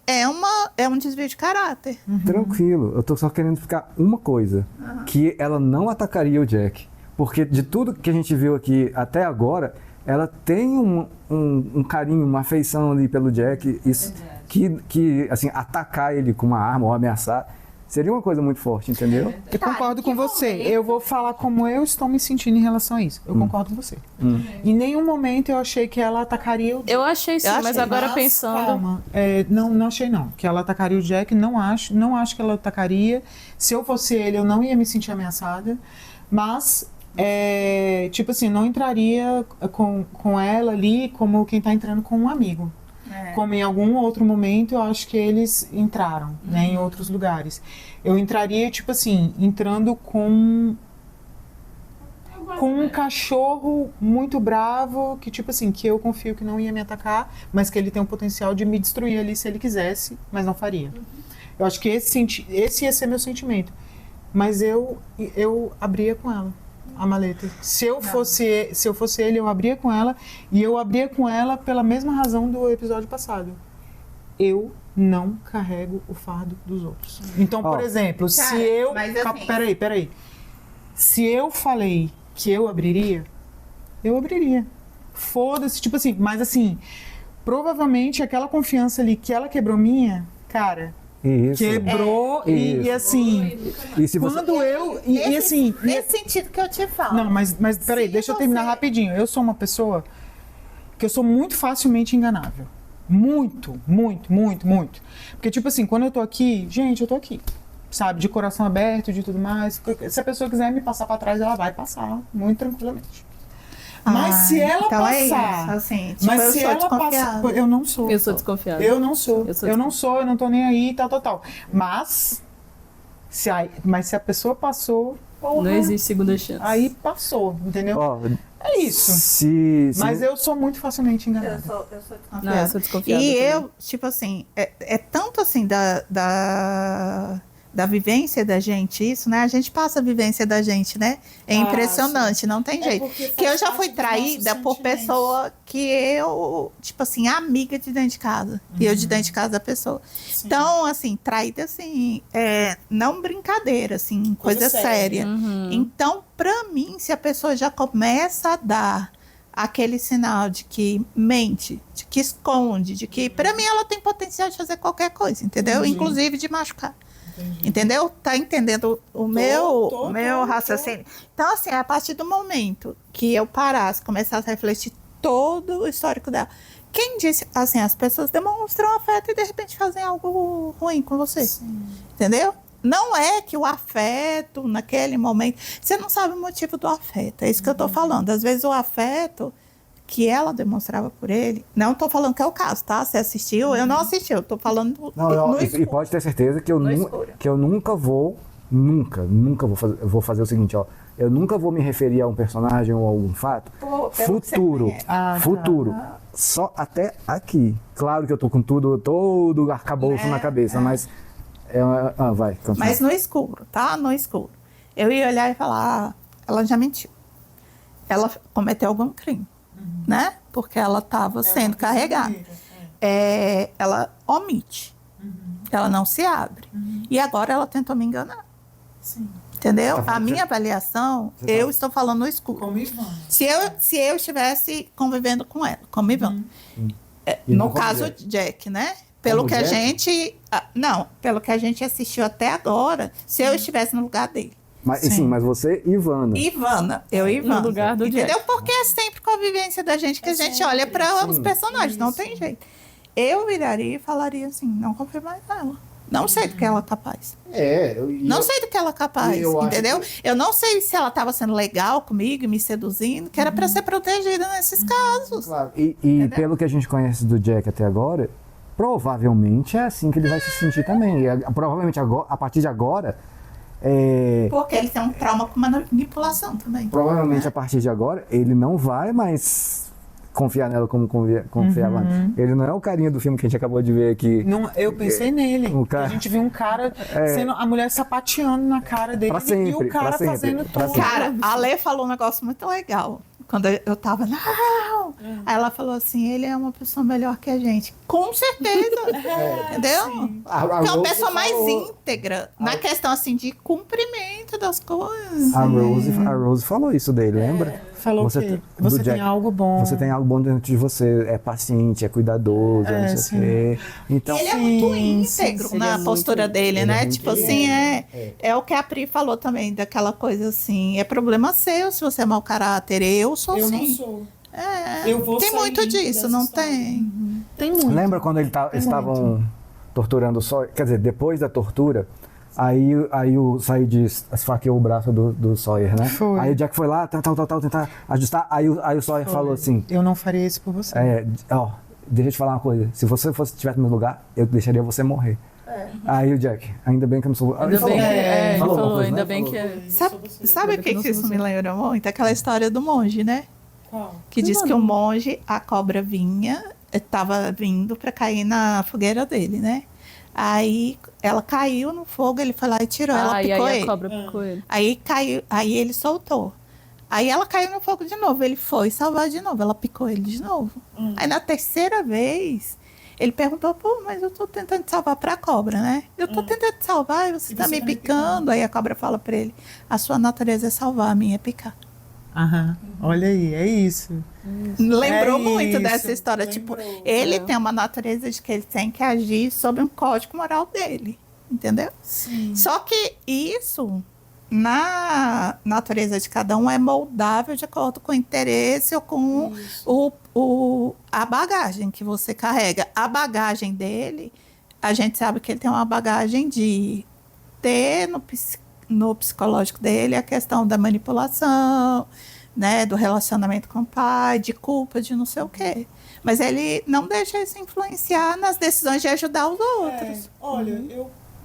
é um desvio de caráter. Tranquilo, eu tô só querendo explicar uma coisa, que ela não atacaria o Jack, porque de tudo que a gente viu aqui até agora, ela tem um carinho, uma afeição ali pelo Jack, isso, que assim, atacar ele com uma arma ou ameaçar seria uma coisa muito forte, entendeu? Eu concordo com você. Eu vou falar como eu estou me sentindo em relação a isso. Eu concordo com você. Em nenhum momento eu achei que ela atacaria o Jack. Eu achei sim, mas agora pensando... Calma. Não achei não. Que ela atacaria o Jack, não acho que ela atacaria. Se eu fosse ele, eu não ia me sentir ameaçada. Mas, tipo assim, não entraria com ela ali como quem tá entrando com um amigo. Como em algum outro momento eu acho que eles entraram, né, em outros lugares. Eu entraria, tipo assim, entrando com um cachorro muito bravo, que tipo assim, que eu confio que não ia me atacar, mas que ele tem o potencial de me destruir ali se ele quisesse, mas não faria. Eu acho que esse ia ser meu sentimento. Mas eu abria com ela a maleta. Se eu fosse ele, eu abria com ela, e eu abria com ela pela mesma razão do episódio passado. Eu não carrego o fardo dos outros. Então, por exemplo, se eu... Peraí. Se eu falei que eu abriria, eu abriria. Foda-se, tipo assim, mas assim, provavelmente aquela confiança ali que ela quebrou minha, cara... Isso. Quebrou e assim, e se você... quando eu... E assim... Nesse sentido que eu te falo. Não, mas peraí, deixa eu terminar rapidinho. Eu sou uma pessoa que eu sou muito facilmente enganável. Muito. Porque, tipo assim, quando eu tô aqui, gente, eu tô aqui. Sabe, de coração aberto, de tudo mais. Se a pessoa quiser me passar pra trás, ela vai passar, muito tranquilamente. Mas se ela então passar... É isso, assim, tipo, mas eu se sou ela passar... Eu não sou. Eu sou desconfiada. Eu não sou. Eu não tô nem aí, tal. Mas se a pessoa passou... Porra, não existe segunda chance. Aí passou, entendeu? É isso. Mas eu sou muito facilmente enganada. Eu sou desconfiada. Não, eu sou desconfiada E também. eu, tipo assim, é tanto assim da vivência da gente, isso, né? A gente passa a vivência da gente, né? É impressionante, não tem jeito. Que eu já fui traída por pessoa que eu, tipo assim, amiga de dentro de casa. E eu de dentro de casa da pessoa. Sim. Então, assim, traída, assim, não brincadeira, assim, coisa séria. Então, pra mim, se a pessoa já começa a dar aquele sinal de que mente, de que esconde, de que, pra mim, ela tem potencial de fazer qualquer coisa, entendeu? Inclusive de machucar. Entendeu? Tá entendendo o meu raciocínio? Então, assim, a partir do momento que eu parasse, começasse a refletir todo o histórico dela, quem disse, assim, as pessoas demonstram afeto e de repente fazem algo ruim com você. Sim. Entendeu? Não é que o afeto, naquele momento, você não sabe o motivo do afeto, é isso que eu tô falando. Às vezes o afeto que ela demonstrava por ele, não estou falando que é o caso, tá? Você assistiu? Eu não assisti, eu estou falando e pode ter certeza que eu nunca vou fazer o seguinte, ó, eu nunca vou me referir a um personagem ou a algum fato futuro, só até aqui. Claro que eu tô com todo arcabouço na cabeça, mas vai, continua. Mas no escuro, tá? No escuro. Eu ia olhar e falar, ela já mentiu. Ela cometeu algum crime. Né? Porque ela estava sendo carregada. Ela omite. Ela não se abre. E agora ela tentou me enganar. Sim. Entendeu? A minha avaliação, eu estou falando no escuro. Como Ivana. Se eu estivesse convivendo com ela, como Ivana. No caso, Jack, né? Pelo que a gente... Não, pelo que a gente assistiu até agora, se eu estivesse no lugar dele. Mas, sim, mas você, Ivana. Eu Ivana. No lugar do entendeu? Jack. Porque é sempre com a vivência da gente que a gente olha para os personagens, não tem jeito. Eu viraria e falaria assim, não confio mais nela. Não sei do que ela é capaz. Não sei do que ela é capaz, entendeu? Eu não sei se ela estava sendo legal comigo, me seduzindo, que era para ser protegida nesses casos. Claro. E pelo que a gente conhece do Jack até agora, provavelmente é assim que ele vai se sentir também. E, provavelmente a partir de agora... Porque ele tem um trauma com manipulação também. Provavelmente a partir de agora ele não vai mais confiar nela como confiava antes. Ele não é o carinha do filme que a gente acabou de ver aqui. Não, eu pensei nele. A gente viu um cara sendo a mulher sapateando na cara dele e o cara fazendo tudo. Cara, a Lê falou um negócio muito legal. Quando eu tava, não, Aí ela falou assim, ele é uma pessoa melhor que a gente. Com certeza. Entendeu? A Porque é uma Rose pessoa mais falou- íntegra. Na questão, assim, de cumprimento das coisas. A Rose falou isso dele, lembra? Falou Você que tem- você do tem Jack. algo bom. Você tem algo bom dentro de você, é paciente, é cuidadoso, É, não sei sim. o quê. Então, Ele é muito íntegro sim, na ele é postura muito- dele, ele né? é muito Tipo assim, é o que a Pri falou também, daquela coisa assim, é problema seu se você é mau caráter, eu sou Eu não assim. sou. É, Eu vou tem sair muito disso, dessa não história. tem? Tem muito. lembra quando eles estavam torturando o Sawyer? Quer dizer, depois da tortura, aí o Said esfaqueou o braço do Sawyer, né? Foi. Aí o Jack foi lá, tal, tentar ajustar. Aí o Sawyer falou assim, Eu não faria isso por você. deixa eu te falar uma coisa, se você estivesse no meu lugar, eu deixaria você morrer. Aí o Jack, ainda bem que eu não sou... Ainda bem que ele alguma falou, coisa, ainda né? bem que Sabe o que isso me lembra muito? Aquela história do monge, né? Qual? Que diz que o monge, a cobra vinha, estava vindo para cair na fogueira dele, né? Aí ela caiu no fogo, ele foi lá e tirou, ela e picou aí ele. a cobra picou ele. Aí caiu, aí ele soltou. Aí ela caiu no fogo de novo, ele foi salvar de novo, ela picou ele de novo. Aí na terceira vez, ele perguntou, pô, mas eu tô tentando te salvar pra cobra, né? Eu tô tentando te salvar e você tá me picando. Aí a cobra fala pra ele, a sua natureza é salvar, a minha é picar. Aham. Olha aí, é isso. Lembrou É muito isso, dessa história. Tipo, ele tem uma natureza de que ele tem que agir sob um código moral dele. Entendeu? Sim. Só que isso, na natureza de cada um, é moldável de acordo com o interesse ou com a bagagem que você carrega. A bagagem dele, a gente sabe que ele tem uma bagagem de ter no psicológico dele a questão da manipulação, né, do relacionamento com o pai, de culpa, de não sei o quê. Mas ele não deixa isso influenciar nas decisões de ajudar os outros. Olha,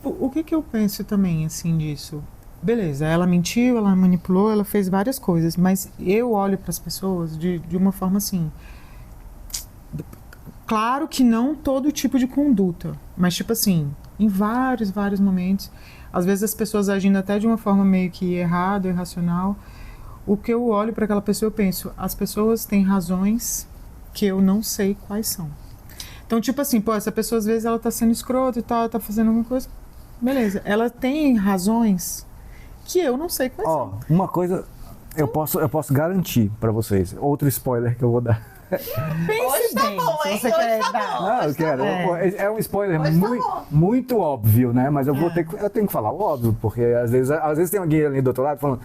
o que eu penso também, assim, disso? Beleza, ela mentiu, ela manipulou, ela fez várias coisas, mas eu olho para as pessoas de uma forma assim... Claro que não todo tipo de conduta, mas tipo assim, em vários momentos, às vezes as pessoas agindo até de uma forma meio que errada, irracional, o que eu olho para aquela pessoa, eu penso, as pessoas têm razões que eu não sei quais são. Então, tipo assim, pô, essa pessoa às vezes ela tá sendo escrota e tal, ela tá fazendo alguma coisa, beleza, ela tem razões que eu não sei quais são. Uma coisa eu posso garantir pra vocês, outro spoiler que eu vou dar. Pense bem, se você quer dar. Não, eu quero. É um spoiler muito óbvio, né? Mas eu tenho que falar o óbvio, porque às vezes tem alguém ali do outro lado falando,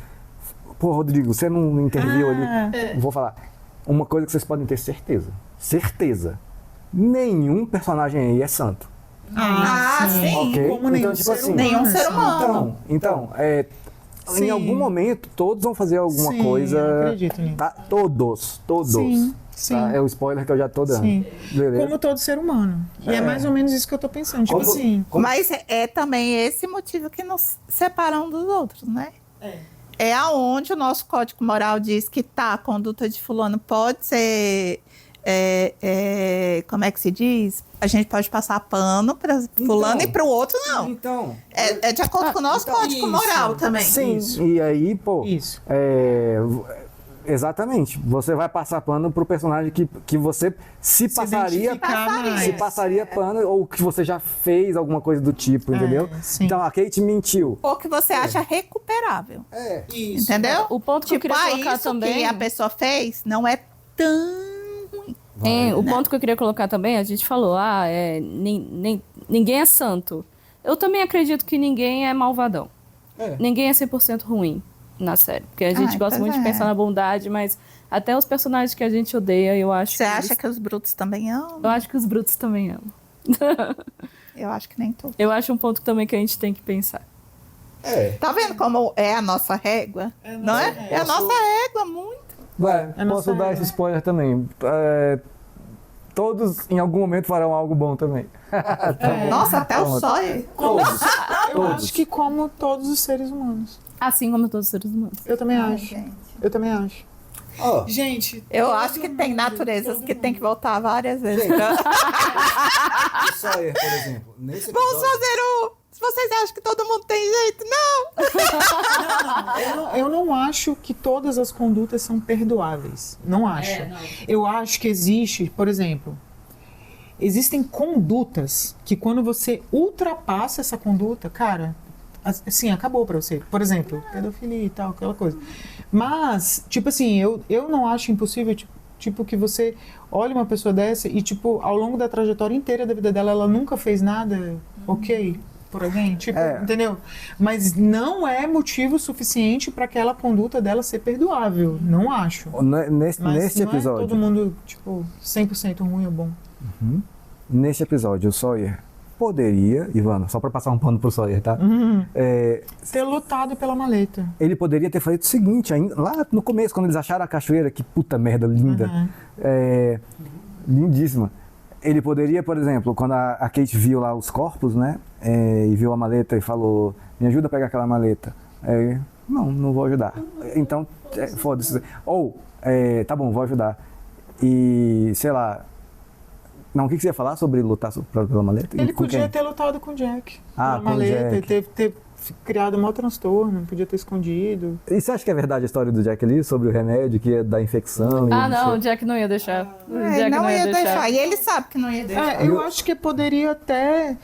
pô, Rodrigo, você não interviu ali. Vou falar. Uma coisa que vocês podem ter certeza. Nenhum personagem aí é santo. Sim. Ok? Como nenhum Então, tipo ser assim, humano. Nenhum ser humano. Então, em algum momento, todos vão fazer alguma Sim, coisa. eu acredito nisso. Tá? Todos. Sim. Tá? É o spoiler que eu já tô dando. Sim. Beleza? Como todo ser humano. E é mais ou menos isso que eu tô pensando. Tipo assim. Mas é também esse motivo que nos separa um dos outros, né? É aonde o nosso código moral diz que a conduta de fulano pode ser... como é que se diz? A gente pode passar pano para fulano e para o outro, não. Então... É de acordo com o nosso código moral também. Sim, e aí, pô... Isso. Exatamente. Você vai passar pano pro personagem que você se passaria pano, ou que você já fez alguma coisa do tipo, entendeu? Sim. Então, a Kate mentiu. Ou que você acha recuperável. Isso. Entendeu? O ponto que eu queria colocar isso também... que a pessoa fez não é tão... O ponto que eu queria colocar também, a gente falou, ninguém é santo. Eu também acredito que ninguém é malvadão. Ninguém é 100% ruim na série. Porque a gente gosta muito de pensar na bondade, mas até os personagens que a gente odeia, eu acho Você acha que os brutos também amam? Eu acho que os brutos também amam. Eu acho que nem todos. Eu acho um ponto também que a gente tem que pensar. Tá vendo como é a nossa régua? Não é? É a nossa régua, muito. Posso dar esse spoiler também. Todos, em algum momento, farão algo bom também. Nossa, até o Sawyer. Eu acho que como todos os seres humanos. Assim como todos os seres humanos. Eu também acho. Gente. Eu também acho. Gente, Eu acho que tem naturezas que tem que voltar várias vezes. O Sawyer, por exemplo, nesse Vamos fazer Vocês acham que todo mundo tem jeito? Não! Eu não acho que todas as condutas são perdoáveis. Não acho. Eu acho que existe, por exemplo, existem condutas que quando você ultrapassa essa conduta, cara, assim, acabou pra você. Por exemplo, pedofilia e tal, aquela coisa. Mas, tipo assim, eu não acho impossível, tipo, que você olhe uma pessoa dessa e, tipo, ao longo da trajetória inteira da vida dela, ela nunca fez nada, ok, por alguém, tipo, entendeu? Mas não é motivo suficiente para aquela conduta dela ser perdoável, não acho. Neste não episódio. É todo mundo, tipo, 100% ruim ou bom. Neste episódio, o Sawyer poderia, Ivana, só para passar um pano pro Sawyer, tá? Ter lutado pela maleta. Ele poderia ter feito o seguinte, lá no começo, quando eles acharam a cachoeira, que puta merda linda, lindíssima. Ele poderia, por exemplo, quando a Kate viu lá os corpos, né, e viu a maleta e falou, me ajuda a pegar aquela maleta. Não vou ajudar. Então, foda-se. Ou, tá bom, vou ajudar. E, sei lá, não, o que você ia falar sobre lutar pela maleta? Ele podia ter lutado com o Jack. Pela maleta, Jack. ter criado um maior transtorno, podia ter escondido. E você acha que é verdade a história do Jack ali, sobre o remédio que ia dar infecção? Não, o Jack não ia deixar. O Jack não ia deixar. E ele sabe que não ia deixar. Eu acho que poderia até...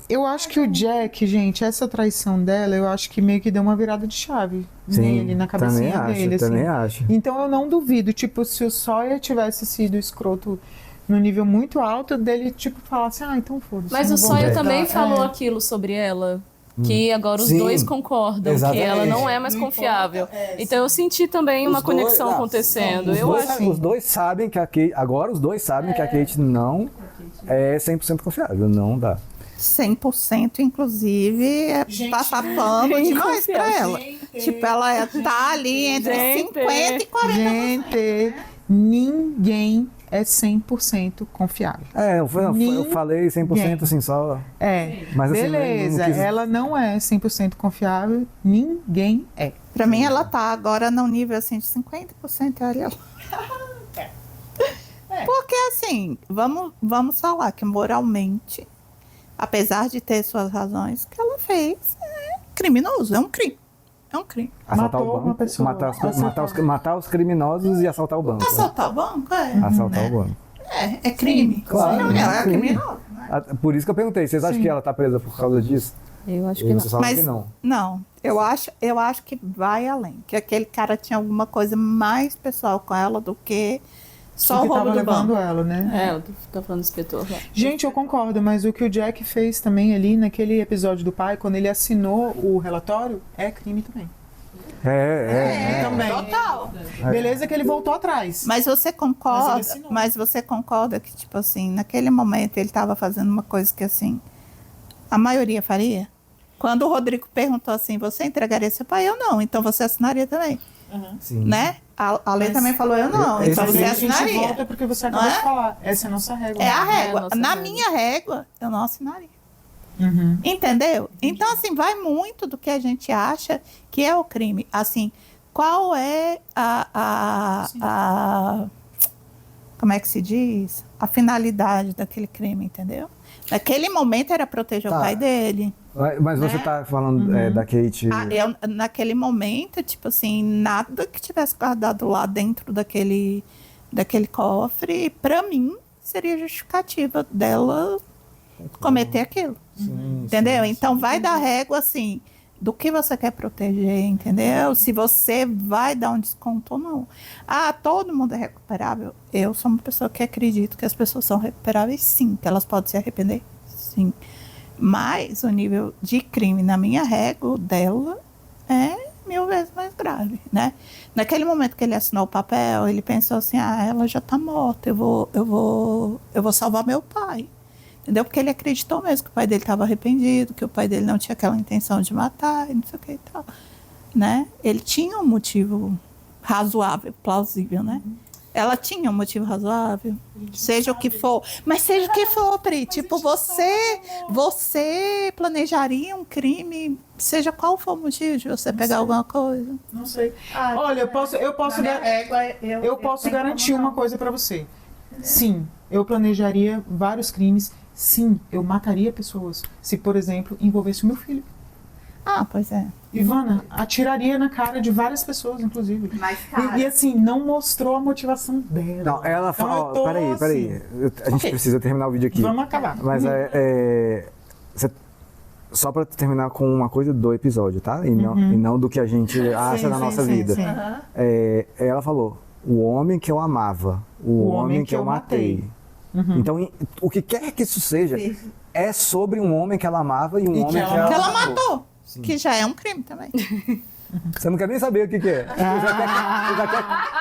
Eu acho que o Jack, gente, essa traição dela, eu acho que meio que deu uma virada de chave nele, na cabecinha dele. Também assim. acho. Então eu não duvido, tipo, se o Sawyer tivesse sido escroto no nível muito alto, dele, tipo, falar assim, então foda-se. Mas o Sawyer também falou aquilo sobre ela. Que agora os dois concordam, exatamente. Que ela não é mais confiável. Então eu senti também uma conexão acontecendo. Os dois sabem que a Kate, agora os dois sabem que a Kate não é 100% confiável, não dá. 100%, inclusive, passar pano demais pra ela. Tipo, ela tá ali entre 50 e 40%. Gente, ninguém é 100% confiável. Eu falei 100% assim, só... Mas, assim, beleza, ela não é 100% confiável, ninguém é. Pra mim, ela tá agora num nível assim de 50%, olha lá. Porque assim, vamos falar que moralmente, apesar de ter suas razões, o que ela fez é criminoso, é um crime. É um crime. Assaltar o banco, matar os criminosos e assaltar o banco. Assaltar o banco? Assaltar o banco. É crime. Claro, ela é criminosa. Por isso que eu perguntei, vocês acham que ela tá presa por causa disso? Eu acho que não. Mas que não. Não, eu acho que vai além. Que aquele cara tinha alguma coisa mais pessoal com ela do que só o roubo do banco. Ela, né? Eu tô falando do inspetor lá. Gente, eu concordo, mas o que o Jack fez também ali naquele episódio do pai, quando ele assinou o relatório, é crime também. Também. Total. Beleza que ele voltou atrás. Mas você concorda que, tipo assim, naquele momento ele estava fazendo uma coisa que, assim, a maioria faria? Quando o Rodrigo perguntou assim, você entregaria seu pai? Eu não, então você assinaria também. Sim. Né? A Lê também falou, eu não, então você assinaria. A gente volta porque você acabou de falar. Essa é a nossa régua. É a régua. Na minha régua, eu não assinaria. Entendeu? Então, assim, vai muito do que a gente acha que é o crime. Assim, qual é como é que se diz? A finalidade daquele crime, entendeu? Naquele momento era proteger o pai dele. Mas você tá falando da Kate... Naquele momento, tipo assim, nada que tivesse guardado lá dentro daquele cofre, pra mim, seria justificativa dela cometer aquilo. Entendeu? Então vai dar régua assim do que você quer proteger, entendeu? Se você vai dar um desconto ou não. Todo mundo é recuperável. Eu sou uma pessoa que acredito que as pessoas são recuperáveis, sim, que elas podem se arrepender, sim. Mas o nível de crime na minha régua dela é 1000 vezes mais grave, né? Naquele momento que ele assinou o papel, ele pensou assim, ela já tá morta, eu vou salvar meu pai. Entendeu? Porque ele acreditou mesmo que o pai dele estava arrependido, que o pai dele não tinha aquela intenção de matar, e não sei o que e tal. Né? Ele tinha um motivo razoável, plausível, né? Ela tinha um motivo razoável, seja o que for. Mas seja o que for, Pri. Tipo, você planejaria um crime, seja qual for o motivo de você pegar alguma coisa? Não sei. Olha, eu posso garantir uma coisa para você. Sim, eu planejaria vários crimes Sim, eu mataria pessoas se, por exemplo, envolvesse o meu filho. Ah, pois é. Ivana, atiraria na cara de várias pessoas, inclusive. Mas, cara... E assim, não mostrou a motivação dela. Não, ela Então, fala. eu tô Peraí. A gente Ok. precisa terminar o vídeo aqui. Vamos acabar. Mas só pra terminar com uma coisa do episódio, tá? E não do que a gente acha na nossa vida. Sim. Ela falou: o homem que eu amava, o homem que eu matei. Então, o que quer que isso seja, é sobre um homem que ela amava e um homem que ela matou. Sim. Que já é um crime também. Você não quer nem saber o que é.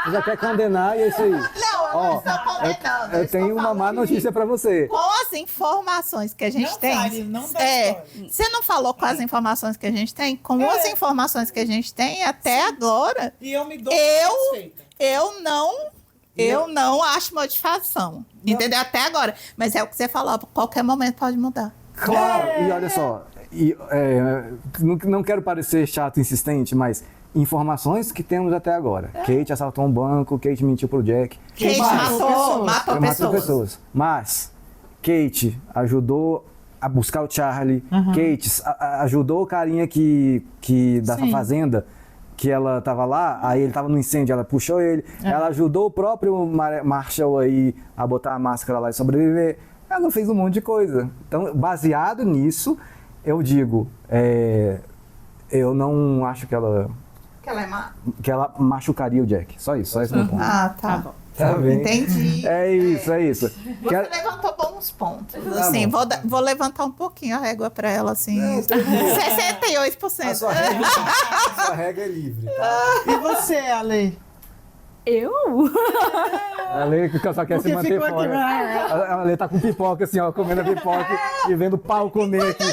Você já quer condenar e é isso aí. Não, eu não estou condenando. Eu tenho uma má notícia pra você. Com as informações que a gente tem. Você não falou com as informações que a gente tem? Com as informações que a gente tem até agora. E eu me dou eu não acho motivação. Entendeu? Até agora. Mas é o que você falou, a qualquer momento pode mudar. Claro, e olha só. Não quero parecer chato e insistente, mas informações que temos até agora. Kate assaltou um banco, Kate mentiu pro Jack. Kate matou pessoas. Mas Kate ajudou a buscar o Charlie. Kate ajudou o carinha da fazenda, que ela tava lá, aí ele tava no incêndio, ela puxou ele. Ela ajudou o próprio Marshall aí a botar a máscara lá e sobreviver. Ela fez um monte de coisa. Então, baseado nisso, eu digo, eu não acho que ela machucaria o Jack. Só isso, só esse meu ponto. Ah, tá bom. Tá bem? Entendi. É isso. Você levantou bons pontos. Assim, vou levantar um pouquinho a régua pra ela, assim. 68%. A sua regra é livre. E você, Ale? Eu? A Ale só quer se manter fora. A Ale tá com pipoca, assim, ó, comendo a pipoca e vendo o pau comer aqui.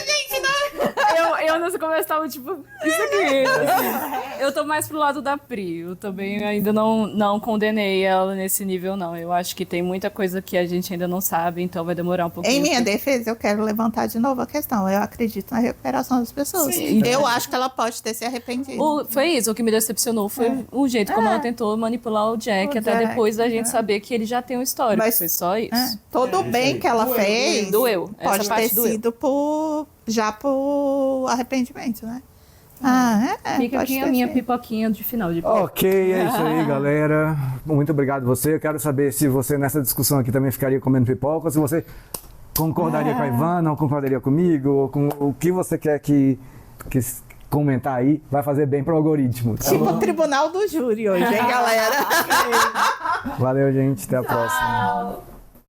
Eu nessa conversa tava tipo, isso aqui. Assim. Eu tô mais pro lado da Pri. Eu também ainda não condenei ela nesse nível, não. Eu acho que tem muita coisa que a gente ainda não sabe, então vai demorar um pouquinho. Em minha defesa, eu quero levantar de novo a questão. Eu acredito na recuperação das pessoas. Sim. Eu acho que ela pode ter se arrependido. Foi isso, o que me decepcionou foi o jeito como ela tentou manipular o Jack, depois da gente saber que ele já tem um histórico. Foi só isso. Todo o bem que ela fez doeu. Pode ter sido por arrependimento, né? Fica aqui a minha pipoquinha de final de pipoca. Ok, é isso aí, galera. Muito obrigado você. Eu quero saber se você nessa discussão aqui também ficaria comendo pipoca, ou se você concordaria com a Ivana, ou concordaria comigo, ou com o que você quer que comentar aí, vai fazer bem pro algoritmo. Tá tipo bom? o tribunal do júri hoje, hein, galera? Valeu, gente. Até a próxima.